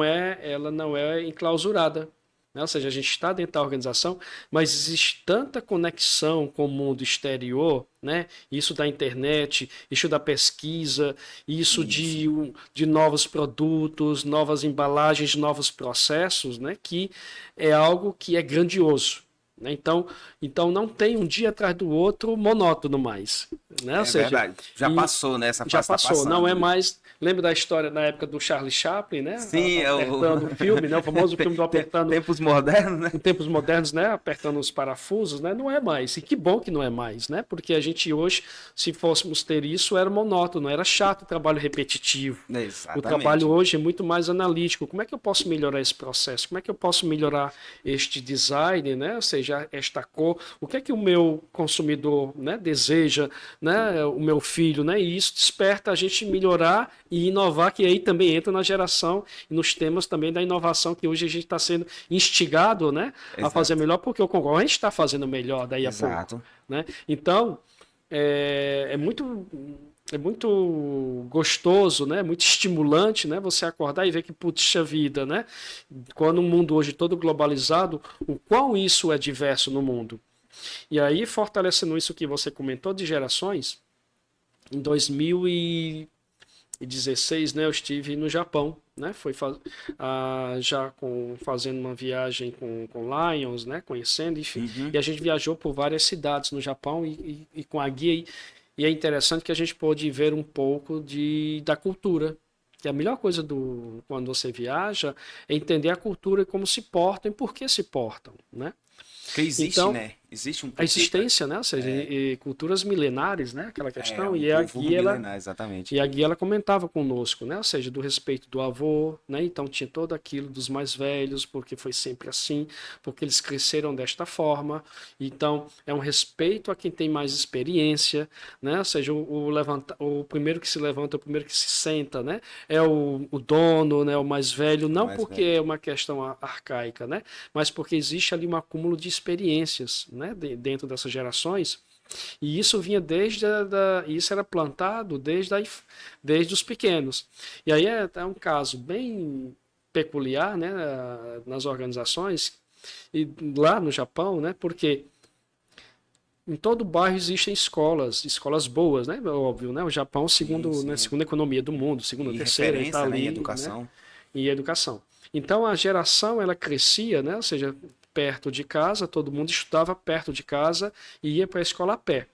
Speaker 2: é enclausurada. Ou seja, a gente está dentro da organização, mas existe tanta conexão com o mundo exterior, né? Isso da internet, isso da pesquisa, isso. De novos produtos, novas embalagens, novos processos, né? Que é algo que é grandioso. Né? Então não tem um dia atrás do outro monótono mais. Né? Ou seja,
Speaker 1: verdade. Já passou, né? Essa fase
Speaker 2: já passou,
Speaker 1: passando,
Speaker 2: não é
Speaker 1: né?
Speaker 2: mais. Lembra da história na época do Charlie Chaplin, né?
Speaker 1: Sim,
Speaker 2: Apertando o filme, né? O famoso filme do apertando.
Speaker 1: Tempos modernos, né?
Speaker 2: Em tempos modernos, né? Apertando os parafusos, né? Não é mais. E que bom que não é mais, né? Porque a gente hoje, se fôssemos ter isso, era monótono, era chato o trabalho repetitivo.
Speaker 1: Exatamente.
Speaker 2: O trabalho hoje é muito mais analítico. Como é que eu posso melhorar esse processo? Como é que eu posso melhorar este design, né? Ou seja, esta cor. O que é que o meu consumidor, né, deseja, né? O meu filho, né? E isso desperta a gente melhorar e inovar, que aí também entra na geração e nos temas também da inovação, que hoje a gente está sendo instigado, né, a fazer melhor, porque o concorrente está fazendo melhor daí a pouco. Né? Então, é muito gostoso, né? Muito estimulante, né? Você acordar e ver que, puxa vida, né? Quando o mundo hoje todo globalizado, o quão isso é diverso no mundo. E aí, fortalecendo isso que você comentou de gerações, em 2016, né, eu estive no Japão, né, fazendo uma viagem com Lions, né, conhecendo, enfim, e a gente viajou por várias cidades no Japão e com a guia, e é interessante que a gente pôde ver um pouco da cultura. E a melhor coisa quando você viaja é entender a cultura e como se portam e por que se portam, né?
Speaker 1: Porque existe, então, né? Existe um
Speaker 2: a existência, né? Ou seja, e culturas milenares, né? Aquela questão. E a guia,
Speaker 1: exatamente.
Speaker 2: E a guia ela comentava conosco, né? Ou seja, do respeito do avô, né? Então tinha todo aquilo dos mais velhos, porque foi sempre assim, porque eles cresceram desta forma. Então é um respeito a quem tem mais experiência, né? Ou seja, o primeiro que se levanta, o primeiro que se senta, né? É o dono, né? O mais velho, não porque é uma questão arcaica, né? Mas porque existe ali um acúmulo de experiências, né? Dentro dessas gerações, e isso vinha isso era plantado desde os pequenos. E aí é um caso bem peculiar, né, nas organizações e lá no Japão, né, porque em todo bairro existem escolas boas, né, óbvio, né, o Japão né, segunda economia do mundo, segunda, terceira, está ali,
Speaker 1: né, em educação.
Speaker 2: Né, em educação. Então a geração ela crescia, né, ou seja, perto de casa, todo mundo estudava perto de casa e ia para a escola a pé.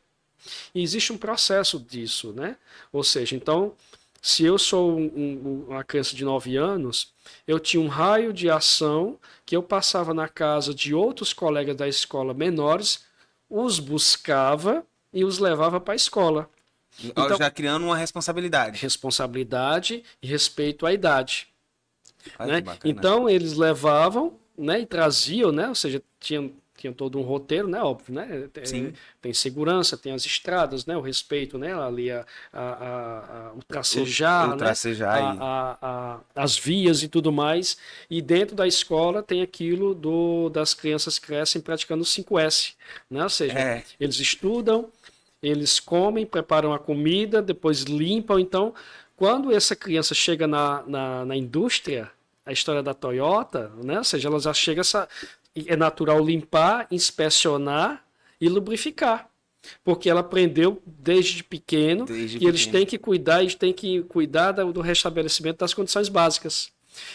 Speaker 2: E existe um processo disso, né? Ou seja, então, Se eu sou uma criança de 9 anos, eu tinha um raio de ação que eu passava na casa de outros colegas da escola menores, os buscava e os levava para a escola. Então,
Speaker 1: Já criando uma responsabilidade.
Speaker 2: responsabilidade e respeito à idade.
Speaker 1: Olha que
Speaker 2: Né?
Speaker 1: bacana.
Speaker 2: Então eles levavam, né, e traziam, né, ou seja, tinha todo um roteiro, né, óbvio, né,
Speaker 1: Sim.
Speaker 2: tem segurança, tem as estradas, né, o respeito, né, ali o tracejar,
Speaker 1: O
Speaker 2: né,
Speaker 1: tracejar aí.
Speaker 2: as vias e tudo mais, e dentro da escola tem aquilo das crianças crescem praticando 5S, né, ou seja,
Speaker 1: É,
Speaker 2: eles estudam, eles comem, preparam a comida, depois limpam. Então, quando essa criança chega na indústria, a história da Toyota, né? Ou seja, ela já chega é natural limpar, inspecionar e lubrificar. Porque ela aprendeu desde pequeno
Speaker 1: desde
Speaker 2: que
Speaker 1: pequeno.
Speaker 2: eles têm que cuidar do restabelecimento das condições básicas.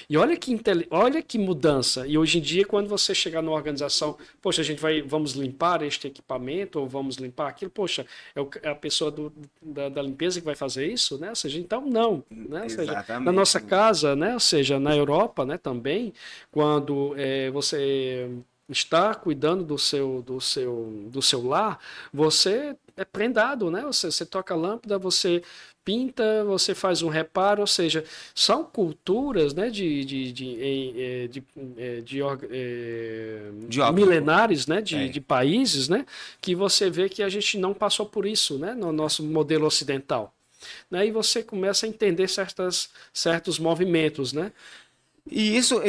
Speaker 2: E olha que mudança. E hoje em dia, quando você chegar numa organização, poxa, vamos limpar este equipamento ou vamos limpar aquilo, poxa, é a pessoa da limpeza que vai fazer isso, né? Ou seja, então não, né? Ou seja, na
Speaker 1: Exatamente.
Speaker 2: nossa casa, né? Ou seja, na Europa, né? Também, quando você está cuidando do seu lar, você é prendado, né? Você toca a lâmpada, você pinta, você faz um reparo, ou seja, são culturas, né,
Speaker 1: De óbvio.
Speaker 2: milenares, né,
Speaker 1: É.
Speaker 2: de países, né, que você vê que a gente não passou por isso, né, no nosso modelo ocidental. Né, e você começa a entender certos movimentos, né?
Speaker 1: E isso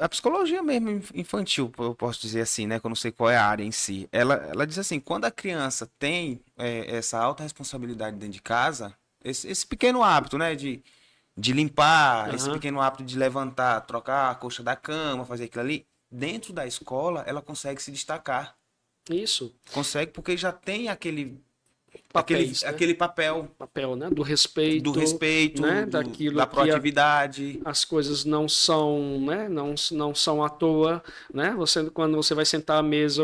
Speaker 1: a psicologia mesmo infantil, eu posso dizer assim, né? Que eu não sei qual é a área em si. Ela diz assim, quando a criança tem essa alta responsabilidade dentro de casa, esse pequeno hábito, né? De limpar, esse
Speaker 2: Aham,
Speaker 1: pequeno hábito de levantar, trocar a coxa da cama, fazer aquilo ali, dentro da escola, ela consegue se destacar.
Speaker 2: isso.
Speaker 1: Consegue porque já tem
Speaker 2: Papéis, né?
Speaker 1: aquele papel
Speaker 2: Papel, né? Do
Speaker 1: do
Speaker 2: respeito,
Speaker 1: respeito,
Speaker 2: né? Daquilo
Speaker 1: da
Speaker 2: que
Speaker 1: proatividade.
Speaker 2: as coisas não são, né? Não são à toa, né? Quando você vai sentar à mesa,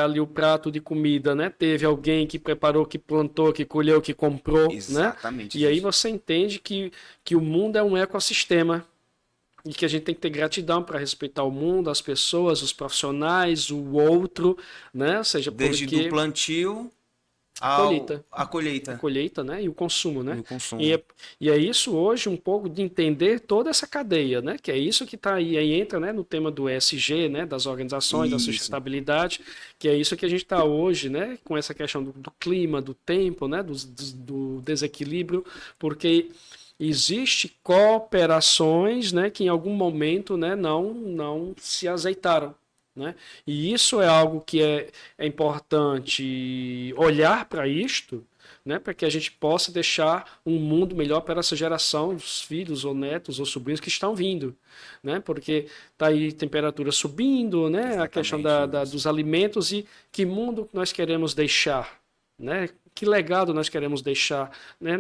Speaker 2: ali o prato de comida, né? Teve alguém que preparou, que plantou, que colheu, que comprou, né?
Speaker 1: Exatamente,
Speaker 2: E aí
Speaker 1: gente.
Speaker 2: você entende que o mundo é um ecossistema e que a gente tem que ter gratidão para respeitar o mundo, as pessoas, os profissionais, o outro, né? Ou seja,
Speaker 1: Desde do
Speaker 2: porque
Speaker 1: plantio
Speaker 2: a colheita
Speaker 1: à
Speaker 2: a
Speaker 1: colheita
Speaker 2: colheita, né, e o consumo,
Speaker 1: e
Speaker 2: né?
Speaker 1: o
Speaker 2: E
Speaker 1: consumo.
Speaker 2: é isso hoje um pouco de entender toda essa cadeia, né? Que é isso que está aí entra, né, no tema do ESG, né, das organizações, da
Speaker 1: Isso.
Speaker 2: sustentabilidade, que é isso que a gente está hoje, né, com essa questão do clima, do tempo, né, do desequilíbrio, porque existe cooperações, né, que em algum momento, né, não se azeitaram. Né? E isso é algo que é importante olhar para isto, né? Para que a gente possa deixar um mundo melhor para essa geração, os filhos ou netos ou sobrinhos que estão vindo. Né? Porque está aí temperatura subindo, né? A questão
Speaker 1: Exatamente, Wilson.
Speaker 2: dos alimentos e que mundo nós queremos deixar. Né? Que legado nós queremos deixar, né,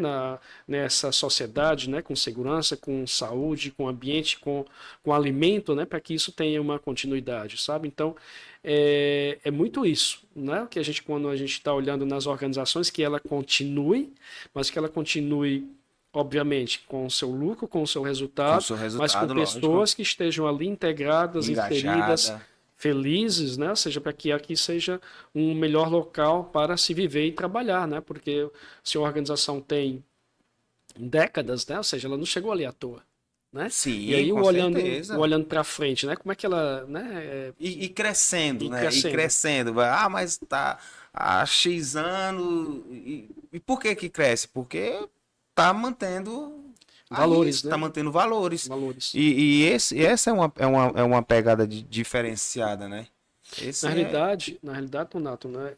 Speaker 2: nessa sociedade, né, com segurança, com saúde, com ambiente, com alimento, né, para que isso tenha uma continuidade, sabe? Então, é muito isso, né, que quando a gente está olhando nas organizações, que ela continue, mas que ela continue, obviamente, com o seu lucro, com o seu
Speaker 1: Com o
Speaker 2: resultado,
Speaker 1: seu
Speaker 2: mas com
Speaker 1: resultado, lógico,
Speaker 2: pessoas que estejam ali integradas, inseridas,
Speaker 1: engajada.
Speaker 2: felizes, né? Ou seja, para que aqui seja um melhor local para se viver e trabalhar, né? Porque se a organização tem décadas, né? Ou seja, ela não chegou ali à toa, né? E
Speaker 1: Sim,
Speaker 2: aí
Speaker 1: com
Speaker 2: o
Speaker 1: certeza.
Speaker 2: olhando para frente, né? Como é que ela, né?
Speaker 1: E crescendo,
Speaker 2: Ir
Speaker 1: né? E
Speaker 2: crescendo.
Speaker 1: crescendo. Ah, mas tá há X anos. E por que que cresce? Porque tá mantendo a
Speaker 2: Valores,
Speaker 1: risca, tá
Speaker 2: né?
Speaker 1: mantendo valores.
Speaker 2: Valores.
Speaker 1: Essa é uma pegada diferenciada, né? Esse é.
Speaker 2: Na realidade, Donato, né,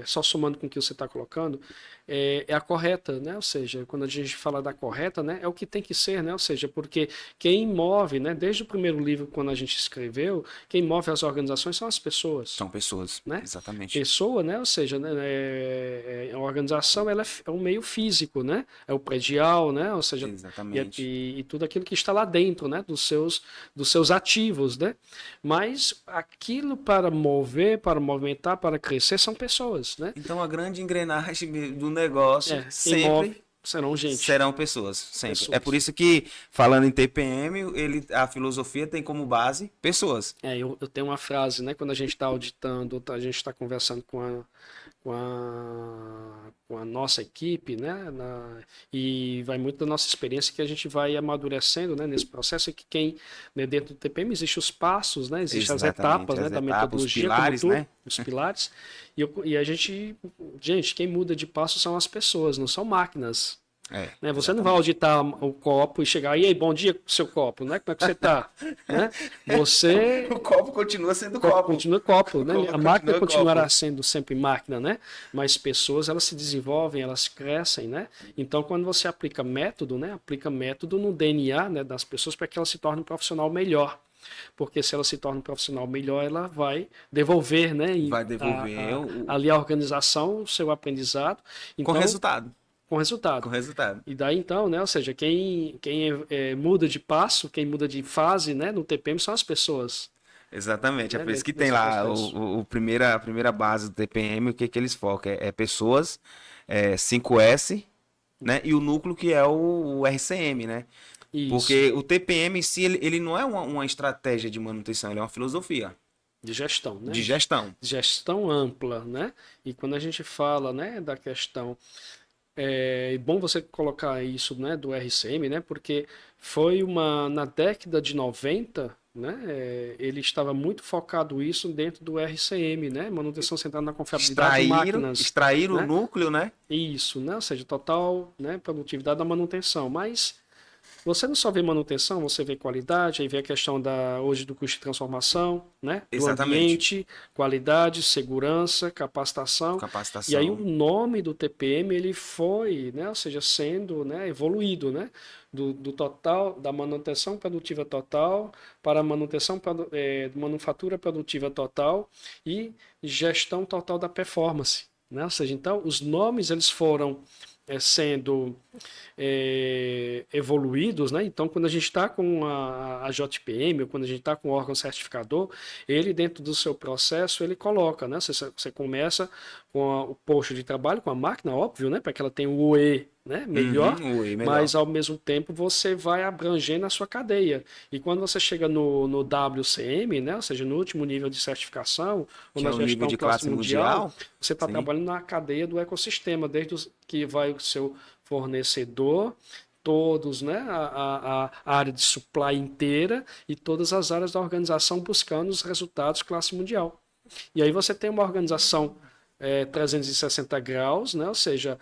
Speaker 2: só somando com o que você está colocando, é a correta, né? Ou seja, quando a gente fala da correta, né, é o que tem que ser, né? Ou seja, porque quem move, né, desde o primeiro livro, quando a gente escreveu, quem move as organizações são as pessoas,
Speaker 1: São pessoas,
Speaker 2: né?
Speaker 1: exatamente.
Speaker 2: Pessoa, né? Ou seja, né, a organização ela é um meio físico, né? É o predial, né? Ou seja,
Speaker 1: Exatamente.
Speaker 2: e tudo aquilo que está lá dentro, né? Dos seus ativos, né? Mas aquilo para mover, para movimentar, para crescer são pessoas, né?
Speaker 1: Então a grande engrenagem do negócio
Speaker 2: Quem move,
Speaker 1: sempre
Speaker 2: serão gente.
Speaker 1: Serão pessoas, sempre.
Speaker 2: Pessoas.
Speaker 1: É por isso que, falando em TPM, a filosofia tem como base pessoas.
Speaker 2: Eu tenho uma frase, né? Quando a gente está auditando, a gente está conversando com a nossa equipe, né? E vai muito da nossa experiência que a gente vai amadurecendo, né? Nesse processo, que né, dentro do TPM existem os passos, né? Existem as etapas, né? Da metodologia,
Speaker 1: os pilares,
Speaker 2: como tudo,
Speaker 1: né?
Speaker 2: os pilares. E a gente, quem muda de passo são as pessoas, não são máquinas. Né? Você não vai auditar o copo e chegar, e aí, bom dia, seu copo, né? Como é que você está? Né? Você...
Speaker 1: O copo continua sendo copo.
Speaker 2: Continua copo, né? A máquina continuará
Speaker 1: copo.
Speaker 2: sendo sempre máquina, né? Mas pessoas, elas se desenvolvem, elas crescem, né? Então, quando você aplica método, né? Aplica método no DNA, né, das pessoas para que ela se torne um profissional melhor. Porque se ela se torna um profissional melhor, ela vai devolver, né?
Speaker 1: Vai devolver
Speaker 2: ali a organização, o seu aprendizado. Então,
Speaker 1: com resultado.
Speaker 2: Com resultado.
Speaker 1: Com resultado.
Speaker 2: E daí então, né? Ou seja, quem muda de passo, quem muda de fase, né? No TPM são as pessoas.
Speaker 1: Exatamente. É por isso que
Speaker 2: Dentro
Speaker 1: tem lá a
Speaker 2: processo.
Speaker 1: primeira base do TPM, o que eles focam? É pessoas, 5S, né? E o núcleo que é o RCM, né?
Speaker 2: Isso.
Speaker 1: Porque o TPM em si, ele não é uma estratégia de manutenção, ele é uma filosofia.
Speaker 2: De gestão, né?
Speaker 1: De gestão.
Speaker 2: Gestão ampla, né? E quando a gente fala, né, da questão, é bom você colocar isso, né, do RCM, né? Porque foi na década de 90, né? Ele estava muito focado isso dentro do RCM, né? Manutenção centrada na confiabilidade de máquinas.
Speaker 1: Extrair
Speaker 2: né?
Speaker 1: o núcleo, né?
Speaker 2: Isso, né? Ou seja, total, né, produtividade da manutenção. Mas você não só vê manutenção, você vê qualidade, aí vê a questão hoje do custo de transformação, né? Do
Speaker 1: Exatamente.
Speaker 2: ambiente, qualidade, segurança, capacitação. E aí o nome do TPM ele foi, né? Ou seja, sendo, né, evoluído, né? Do total, da manutenção produtiva total para a manutenção manufatura produtiva total e gestão total da performance, né? Ou seja, então os nomes eles foram sendo evoluídos, né? Então, quando a gente está com a JPM, ou quando a gente está com o órgão certificador, ele dentro do seu processo, ele coloca, né? Você começa com o posto de trabalho, com a máquina, óbvio, né? Para que ela tenha o OE, né? Melhor, mas ao mesmo tempo você vai abrangendo a sua cadeia. E quando você chega no WCM, né? Ou seja, no último nível de certificação, ou na gestão
Speaker 1: de classe mundial,
Speaker 2: você está trabalhando na cadeia do ecossistema, desde que vai o seu fornecedor, todos, né, a área de supply inteira e todas as áreas da organização buscando os resultados classe mundial. E aí você tem uma organização 360 graus, né, ou seja,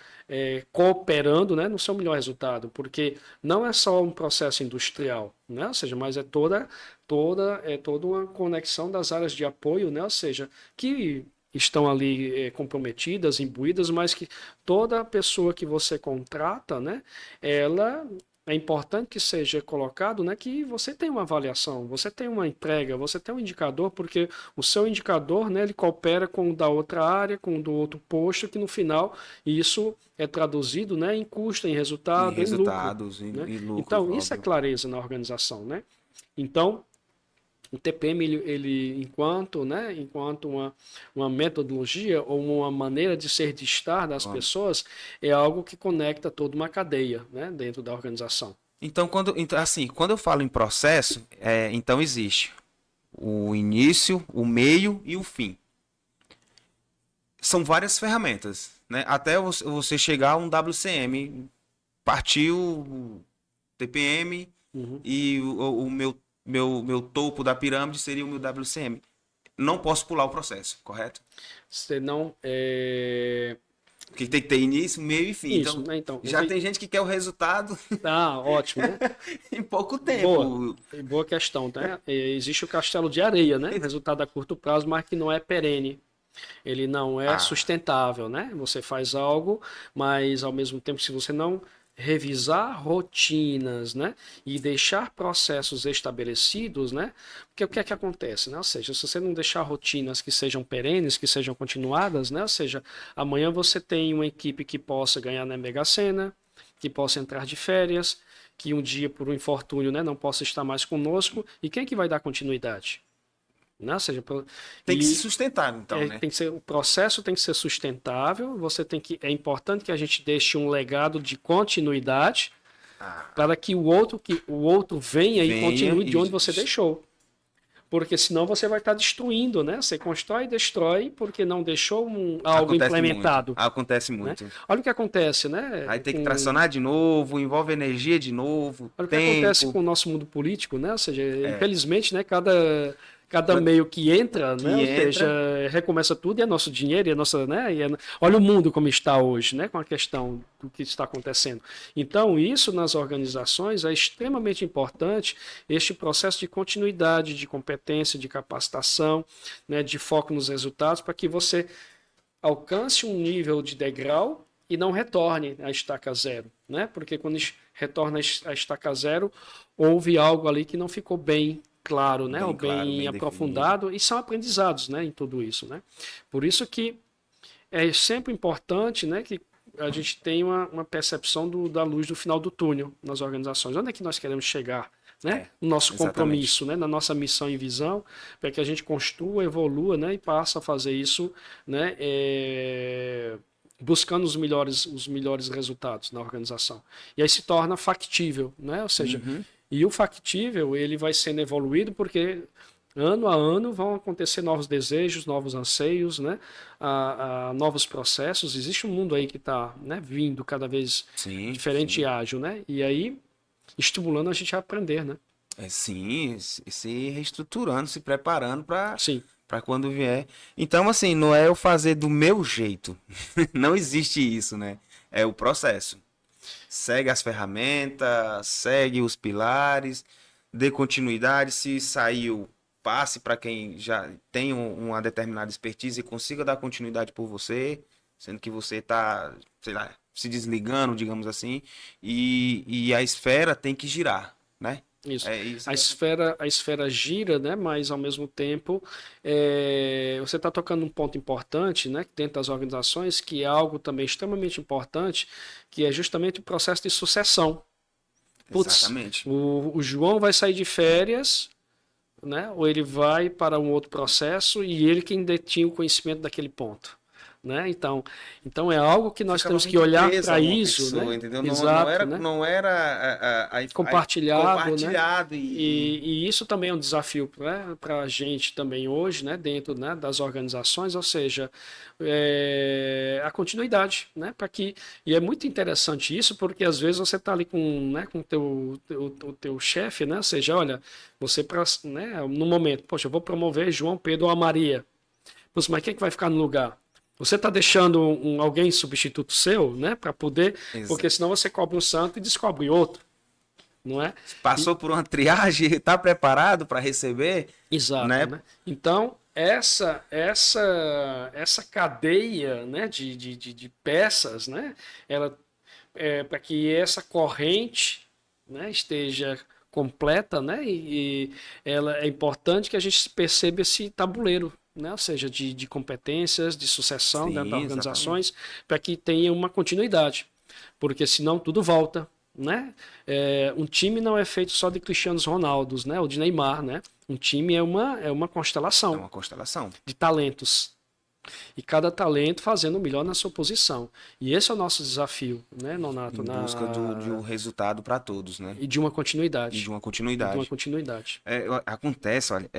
Speaker 2: cooperando, né, no seu melhor resultado, porque não é só um processo industrial, né, ou seja, mas é toda uma conexão das áreas de apoio, né, ou seja, que estão ali comprometidas, imbuídas, mas que toda pessoa que você contrata, né, ela é importante que seja colocado, né, que você tem uma avaliação, você tem uma entrega, você tem um indicador, porque o seu indicador, né, ele coopera com o da outra área, com o do outro posto, que no final isso é traduzido, né, em custo, em resultado, em
Speaker 1: resultados,
Speaker 2: lucro, né?
Speaker 1: em lucro.
Speaker 2: Então,
Speaker 1: óbvio.
Speaker 2: isso é clareza na organização, né? Então, o TPM, ele enquanto uma metodologia ou uma maneira de ser, de estar das pessoas, é algo que conecta toda uma cadeia, né, dentro da organização.
Speaker 1: Então, quando eu falo em processo, então existe o início, o meio e o fim. São várias ferramentas, né? Até você chegar a um WCM, partiu o TPM e o meu topo da pirâmide seria o meu WCM. Não posso pular o processo, correto?
Speaker 2: Você não
Speaker 1: Porque tem que ter início, meio e fim.
Speaker 2: Isso, né? Então,
Speaker 1: já tem gente que quer o resultado
Speaker 2: ótimo, né?
Speaker 1: em pouco tempo.
Speaker 2: Boa questão, né? Existe o castelo de areia, né? Resultado a curto prazo, mas que não é perene. Ele não é sustentável, né? Você faz algo, mas ao mesmo tempo, se você não revisar rotinas, né, e deixar processos estabelecidos, né, porque o que é que acontece, né, ou seja, se você não deixar rotinas que sejam perenes, que sejam continuadas, né, ou seja, amanhã você tem uma equipe que possa ganhar na Mega Sena, que possa entrar de férias, que um dia por um infortúnio, né, não possa estar mais conosco, e quem é que vai dar continuidade? né? Ou seja,
Speaker 1: Tem que se
Speaker 2: e
Speaker 1: sustentar, então, né?
Speaker 2: tem que ser, o processo tem que ser sustentável, é importante que a gente deixe um legado de continuidade
Speaker 1: Ah,
Speaker 2: para que o outro venha e
Speaker 1: venha
Speaker 2: continue de onde
Speaker 1: e
Speaker 2: você deixou. Porque senão você vai estar destruindo, né? Você constrói e destrói porque não deixou algo
Speaker 1: acontece muito.
Speaker 2: implementado,
Speaker 1: Acontece
Speaker 2: né?
Speaker 1: muito.
Speaker 2: Olha o que acontece, né?
Speaker 1: Aí tem que tracionar de novo, envolve energia de novo,
Speaker 2: Olha o que acontece
Speaker 1: tempo.
Speaker 2: com o nosso mundo político, né? Ou seja,
Speaker 1: É,
Speaker 2: infelizmente, né? Cada
Speaker 1: quando-
Speaker 2: meio que entra, né?
Speaker 1: que
Speaker 2: Ou seja,
Speaker 1: entra,
Speaker 2: recomeça tudo e é nosso dinheiro, e é nossa, né? Olha o mundo como está hoje, né? Com a questão do que está acontecendo. Então, isso nas organizações é extremamente importante, este processo de continuidade, de competência, de capacitação, né? De foco nos resultados, para que você alcance um nível de degrau e não retorne à estaca zero, né? Porque quando retorna à estaca zero, houve algo ali que não ficou bem claro, né? Ou
Speaker 1: bem claro,
Speaker 2: bem
Speaker 1: bem definido.
Speaker 2: aprofundado, e são aprendizados, né? Em tudo isso, né? Por isso que é sempre importante, né? Que a gente tenha uma percepção da luz do final do túnel nas organizações. Onde é que nós queremos chegar? Né?
Speaker 1: É,
Speaker 2: O nosso
Speaker 1: exatamente.
Speaker 2: compromisso, né? Na nossa missão e visão, para que a gente construa, evolua, né? E passe a fazer isso, né? Buscando os melhores resultados na organização. E aí se torna factível, né? Ou seja,
Speaker 1: Uhum.
Speaker 2: e o factível ele vai sendo evoluído porque ano a ano vão acontecer novos desejos, novos anseios, né? Novos processos. Existe um mundo aí que está, né, vindo cada vez
Speaker 1: Sim,
Speaker 2: diferente e
Speaker 1: sim.
Speaker 2: ágil, né? E aí estimulando a gente a aprender, né?
Speaker 1: É, sim, se reestruturando, se preparando
Speaker 2: Sim,
Speaker 1: para quando vier. Então, assim, não é eu fazer do meu jeito. Não existe isso, né? É o processo. Segue as ferramentas, segue os pilares, dê continuidade. Se saiu, passe para quem já tem uma determinada expertise e consiga dar continuidade por você, sendo que você está, sei lá, se desligando, digamos assim, e a esfera tem que girar, né?
Speaker 2: isso.
Speaker 1: É isso
Speaker 2: A
Speaker 1: que
Speaker 2: esfera gira, né? Mas ao mesmo tempo você está tocando um ponto importante, né? Dentro das organizações, que é algo também extremamente importante, que é justamente o processo de sucessão. Putz,
Speaker 1: exatamente.
Speaker 2: o João vai sair de férias, né? Ou ele vai para um outro processo e ele quem detinha o conhecimento daquele ponto, né? Então é algo que nós
Speaker 1: Ficava
Speaker 2: temos que
Speaker 1: muito
Speaker 2: olhar
Speaker 1: preso a
Speaker 2: para
Speaker 1: uma
Speaker 2: isso,
Speaker 1: pessoa,
Speaker 2: né?
Speaker 1: entendeu?
Speaker 2: Exato, né?
Speaker 1: Não era
Speaker 2: Compartilhado, né?
Speaker 1: compartilhado
Speaker 2: E isso também é um desafio, né, para a gente também hoje, né, dentro, né, das organizações, ou seja, a continuidade, né, para que e é muito interessante isso porque às vezes você está ali com o teu chefe, né, ou seja, olha, você para, né, no momento, poxa, eu vou promover João Pedro ou a Maria, poxa, mas quem é que vai ficar no lugar? Você está deixando alguém substituto seu, né, para poder,
Speaker 1: exa-
Speaker 2: porque senão você cobre um santo e descobre outro, não é?
Speaker 1: passou por uma triagem, está preparado para receber,
Speaker 2: Exato,
Speaker 1: né?
Speaker 2: né? Então, essa cadeia, né, de peças, né, ela para que essa corrente, né, esteja completa, né, e ela é importante que a gente perceba esse tabuleiro, né, ou seja, de competências, de sucessão dentro das
Speaker 1: Sim, exatamente.
Speaker 2: organizações, para que tenha uma continuidade, porque senão tudo volta, né? Um time não é feito só de Cristianos Ronaldos, né, ou de Neymar, né? Um time é uma
Speaker 1: É
Speaker 2: constelação
Speaker 1: uma constelação.
Speaker 2: de talentos e cada talento fazendo o melhor na sua posição. E esse é o nosso desafio, né, Nonato,
Speaker 1: Em busca de um resultado para todos, né?
Speaker 2: e de uma
Speaker 1: E de
Speaker 2: continuidade.
Speaker 1: uma
Speaker 2: E de uma
Speaker 1: continuidade.
Speaker 2: continuidade.
Speaker 1: Acontece, olha,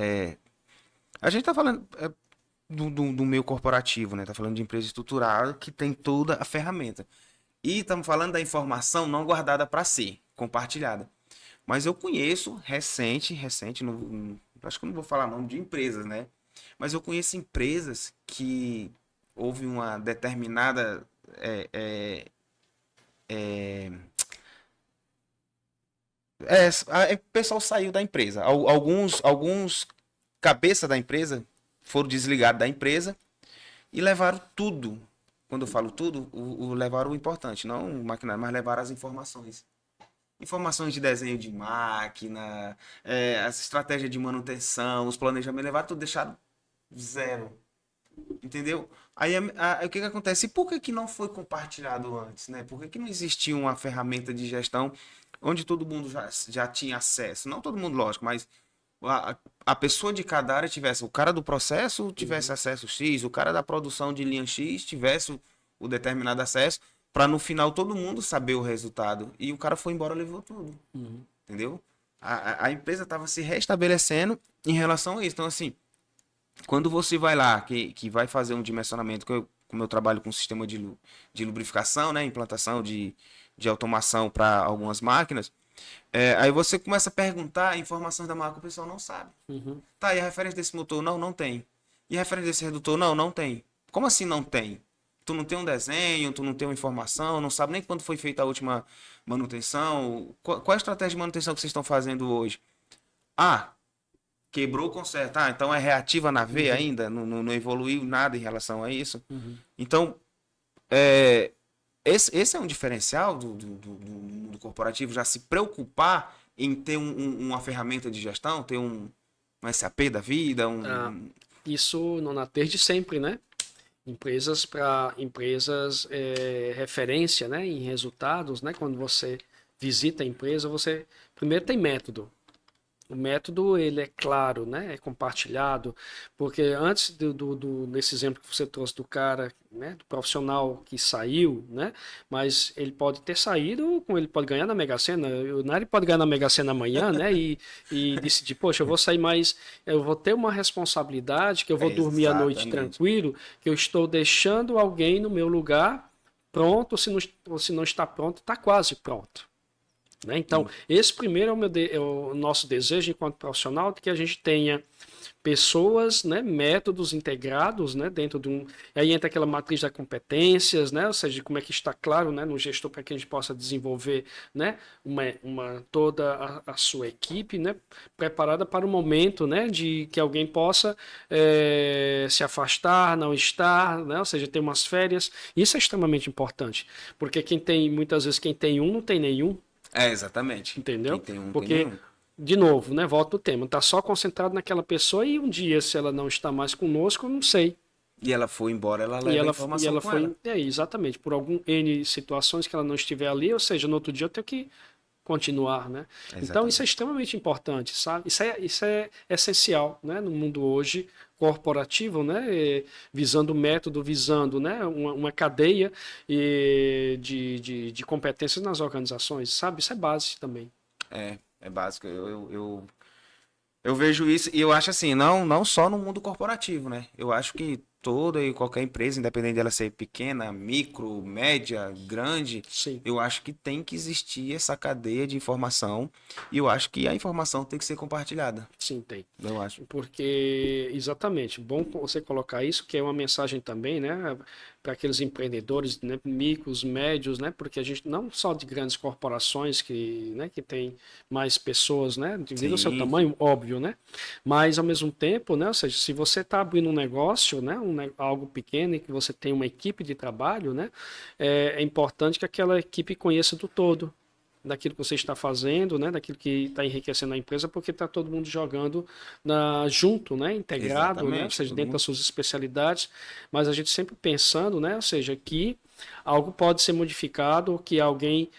Speaker 1: a gente tá falando do meio corporativo, né? Tá falando de empresa estruturada que tem toda a ferramenta. E estamos falando da informação não guardada para si, compartilhada. Mas eu conheço recente, acho que eu não vou falar nome de empresas, né? Mas eu conheço empresas que houve uma determinada. O pessoal saiu da empresa. Alguns cabeça da empresa foram desligados da empresa e levaram tudo. Quando eu falo tudo, levaram o importante, não o maquinário, mas levaram as informações. Informações de desenho de máquina, as estratégias de manutenção, os planejamentos, levaram tudo, deixaram zero. Entendeu? Aí o que que acontece? E por que que não foi compartilhado antes, né? Por que que não existia uma ferramenta de gestão onde todo mundo já tinha acesso? Não todo mundo, lógico, mas a pessoa de cada área tivesse, o cara do processo tivesse acesso X, o cara da produção de linha X tivesse o determinado acesso, para no final todo mundo saber o resultado. E o cara foi embora e levou tudo. Entendeu? A empresa estava se restabelecendo em relação a isso. Então, assim, quando você vai lá, que vai fazer um dimensionamento, como eu trabalho com sistema de lubrificação, né, implantação de automação para algumas máquinas, aí você começa a perguntar informações da marca, o pessoal não sabe. Tá, e a referência desse motor? Não, não tem. E a referência desse redutor? Não, não tem. Como assim não tem? Tu não tem um desenho, tu não tem uma informação, não sabe nem quando foi feita a última manutenção. Qual é a estratégia de manutenção que vocês estão fazendo hoje? Ah, quebrou, conserta. Ah, então é reativa na veia ainda? Não evoluiu nada em relação a isso? Então, esse é um diferencial do mundo corporativo, já se preocupar em ter uma ferramenta de gestão, ter um SAP da vida,
Speaker 2: Isso não desde sempre, né? Empresas referência, né, em resultados, né? Quando você visita a empresa, você primeiro tem método. O método, ele é claro, né? É compartilhado, porque antes desse exemplo que você trouxe do cara, né? Do profissional que saiu, né? Mas ele pode ter saído, ele pode ganhar na Mega Sena, ele pode ganhar na Mega Sena amanhã, né? E decidir, poxa, eu vou sair mais, eu vou ter uma responsabilidade, que eu vou dormir à noite tranquilo, que eu estou deixando alguém no meu lugar pronto, ou se não está pronto, está quase pronto. Né? Então, esse primeiro é o nosso desejo enquanto profissional, de que a gente tenha pessoas, né, métodos integrados, né, dentro de um... Aí entra aquela matriz das competências, né, ou seja, como é que está claro, né, no gestor, para que a gente possa desenvolver, né, toda a sua equipe, né, preparada para o momento, né, de que alguém possa se afastar, não estar, né, ou seja, ter umas férias. Isso é extremamente importante, porque muitas vezes quem tem um não tem nenhum.
Speaker 1: Exatamente.
Speaker 2: Entendeu?
Speaker 1: Quem tem um,
Speaker 2: porque
Speaker 1: tem nenhum.
Speaker 2: De novo, né, volta o tema, está só concentrado naquela pessoa e um dia, se ela não está mais conosco, eu não sei.
Speaker 1: E ela foi embora, ela leva a informação com ela.
Speaker 2: Exatamente, por algum N situações que ela não estiver ali, ou seja, no outro dia eu tenho que continuar, né?
Speaker 1: Exatamente.
Speaker 2: Então isso é extremamente importante, sabe? Isso é essencial, né, no mundo hoje corporativo, né, visando método, visando, né, uma cadeia de competências nas organizações, sabe? Isso é base também.
Speaker 1: É básico. Eu vejo isso e eu acho assim, não só no mundo corporativo, né? Eu acho que toda e qualquer empresa, independente dela ser pequena, micro, média, grande,
Speaker 2: Sim.
Speaker 1: Eu acho que tem que existir essa cadeia de informação e eu acho que a informação tem que ser compartilhada.
Speaker 2: Sim, tem.
Speaker 1: Eu acho.
Speaker 2: Porque, exatamente, bom você colocar isso, que é uma mensagem também, né, para aqueles empreendedores, né, micros, médios, né, porque a gente, não só de grandes corporações né, que tem mais pessoas, né, devido ao seu tamanho, óbvio, né, mas ao mesmo tempo, né, ou seja, se você está abrindo um negócio, né, algo pequeno e que você tem uma equipe de trabalho, né, é importante que aquela equipe conheça do todo, daquilo que você está fazendo, né, daquilo que está enriquecendo a empresa, porque está todo mundo jogando junto, né, integrado, né, ou seja, dentro das suas especialidades, mas a gente sempre pensando, né, ou seja, que algo pode ser modificado, que alguém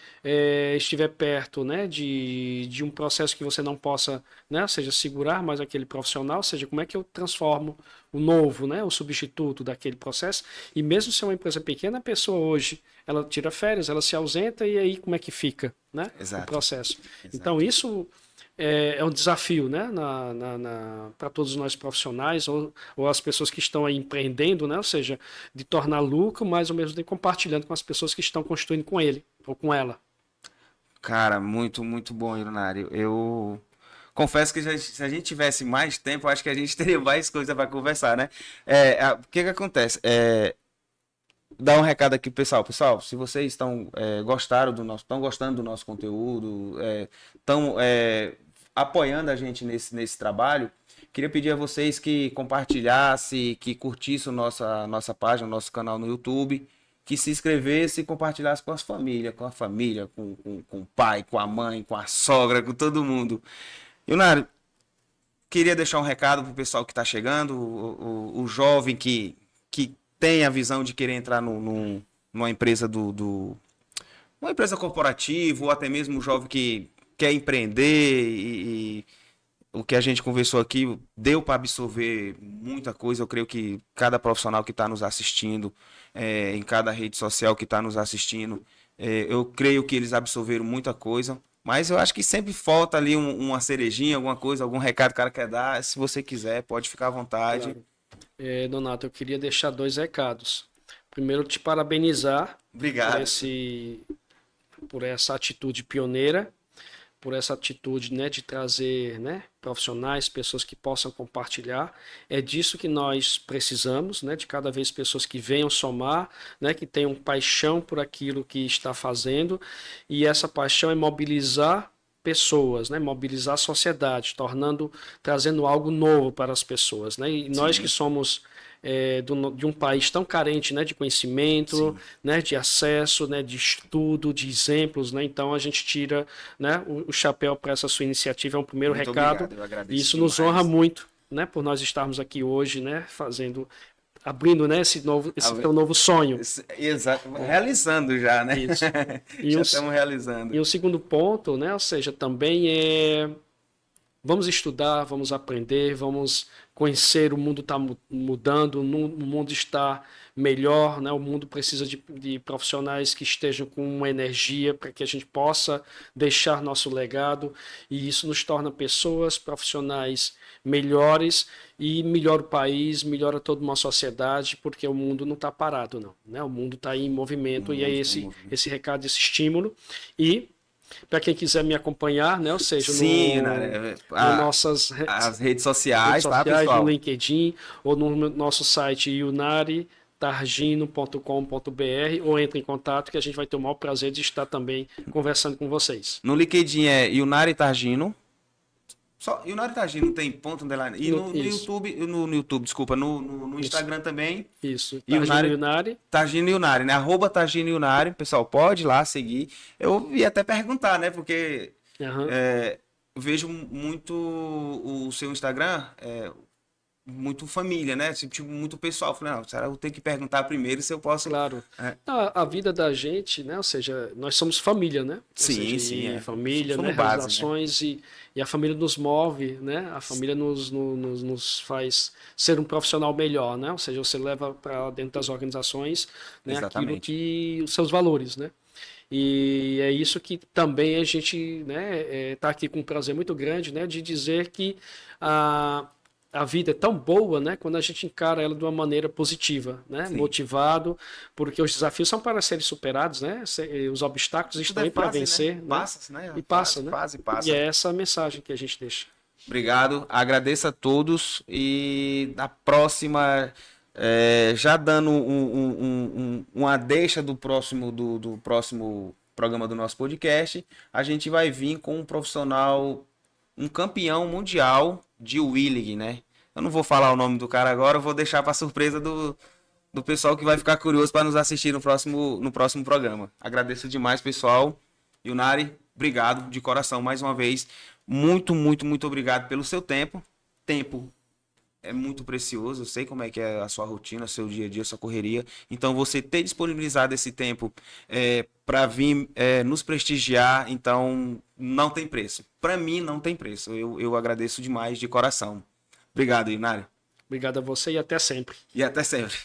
Speaker 2: estiver perto, né, de um processo que você não possa, né, ou seja, segurar mais aquele profissional, ou seja, como é que eu transformo o novo, né, o substituto daquele processo, e mesmo se é uma empresa pequena, a pessoa hoje, ela tira férias, ela se ausenta, e aí como é que fica, né, o processo. Exato. Então isso é um desafio, né, para todos nós profissionais ou as pessoas que estão aí empreendendo, né, ou seja, de tornar lucro, mas ao mesmo tempo compartilhando com as pessoas que estão construindo com ele ou com ela.
Speaker 1: Cara, muito, muito bom, Ironário. Eu confesso que se a gente tivesse mais tempo, acho que a gente teria mais coisa para conversar, né? O que acontece? Dar um recado aqui pro pessoal. Pessoal, se vocês estão estão gostando do nosso conteúdo, estão apoiando a gente nesse trabalho, queria pedir a vocês que compartilhassem, que curtissem nossa página, nosso canal no YouTube, que se inscrevesse e compartilhasse com a família, com o pai, com a mãe, com a sogra, com todo mundo. Ionário, queria deixar um recado pro pessoal que está chegando, o jovem que tem a visão de querer entrar numa empresa uma empresa corporativa, ou até mesmo o jovem que quer empreender o que a gente conversou aqui deu para absorver muita coisa. Eu creio que cada profissional que está nos assistindo, em cada rede social que está nos assistindo, eu creio que eles absorveram muita coisa. Mas eu acho que sempre falta ali uma cerejinha, alguma coisa, algum recado que o cara quer dar. Se você quiser, pode ficar à vontade.
Speaker 2: Claro. Donato, eu queria deixar dois recados. Primeiro, te parabenizar por
Speaker 1: Obrigado.
Speaker 2: por essa atitude pioneira, por essa atitude, né, de trazer, né, profissionais, pessoas que possam compartilhar. É disso que nós precisamos, né, de cada vez pessoas que venham somar, né, que tenham paixão por aquilo que está fazendo, e essa paixão é mobilizar pessoas, né, mobilizar a sociedade, trazendo algo novo para as pessoas, né, e nós que somos de um país tão carente, né, de conhecimento, né, de acesso, né, de estudo, de exemplos, né, então a gente tira, né, o chapéu para essa sua iniciativa, é um primeiro
Speaker 1: Muito
Speaker 2: recado,
Speaker 1: obrigado, eu agradeço
Speaker 2: e isso
Speaker 1: demais.
Speaker 2: nos honra muito, né, por nós estarmos aqui hoje, né, abrindo, né, esse teu novo sonho.
Speaker 1: Exato, realizando já, né?
Speaker 2: Isso.
Speaker 1: Já estamos realizando.
Speaker 2: E o segundo ponto, né, ou seja, também vamos estudar, vamos aprender, vamos conhecer, o mundo está mudando, o mundo está melhor, né? O mundo precisa de profissionais que estejam com uma energia para que a gente possa deixar nosso legado, e isso nos torna pessoas, profissionais melhores, e melhora o país, melhora toda uma sociedade, porque o mundo não está parado, não, né? O mundo está em movimento, e é esse recado, esse estímulo. E para quem quiser me acompanhar, né? Ou seja, nas nossas
Speaker 1: as redes sociais, tá, pessoal?
Speaker 2: no LinkedIn ou no nosso site yunaritargino.com.br, ou entre em contato que a gente vai ter o maior prazer de estar também conversando com vocês.
Speaker 1: No LinkedIn é Yunari Targino. Só Yunari Targino, não tem ponto underline. E no YouTube, desculpa, no Instagram também.
Speaker 2: Isso, Targino Yunari.
Speaker 1: Targino Yunari, né? @ Targino Yunari. Pessoal, pode ir lá seguir. Eu ia até perguntar, né? Porque eu vejo muito o seu Instagram, muito família, né? Tipo, muito pessoal. Falei, não, será que eu tenho que perguntar primeiro se eu posso...
Speaker 2: Claro. A vida da gente, né? Ou seja, nós somos família, né?
Speaker 1: Sim, sim.
Speaker 2: Família, né?
Speaker 1: Base,
Speaker 2: relações, né? E a família nos move, né? A família nos faz ser um profissional melhor, né? Ou seja, você leva para dentro das organizações, né, aquilo que os seus valores, né? E é isso que também a gente, né, tá aqui com um prazer muito grande, né, de dizer que a vida é tão boa, né, quando a gente encara ela de uma maneira positiva, né, motivado, porque os desafios são para serem superados, né, os obstáculos estão aí para vencer, né?
Speaker 1: Passa, né?
Speaker 2: E passa, né?
Speaker 1: Passa.
Speaker 2: E é essa a mensagem que a gente deixa.
Speaker 1: Obrigado, agradeço a todos, e na próxima, já dando uma deixa do próximo programa do nosso podcast, a gente vai vir com um profissional, um campeão mundial de wheeling, né? Eu não vou falar o nome do cara agora, eu vou deixar para surpresa do pessoal que vai ficar curioso para nos assistir no próximo programa. Agradeço demais, pessoal. Yunari, obrigado de coração mais uma vez. Muito, muito, muito obrigado pelo seu tempo. Tempo é muito precioso. Eu sei como é que é a sua rotina, seu dia a dia, sua correria. Então, você ter disponibilizado esse tempo para vir nos prestigiar, então, não tem preço. Para mim, não tem preço. Eu agradeço demais de coração. Obrigado, Yunari.
Speaker 2: Obrigado a você e até sempre.
Speaker 1: E até sempre.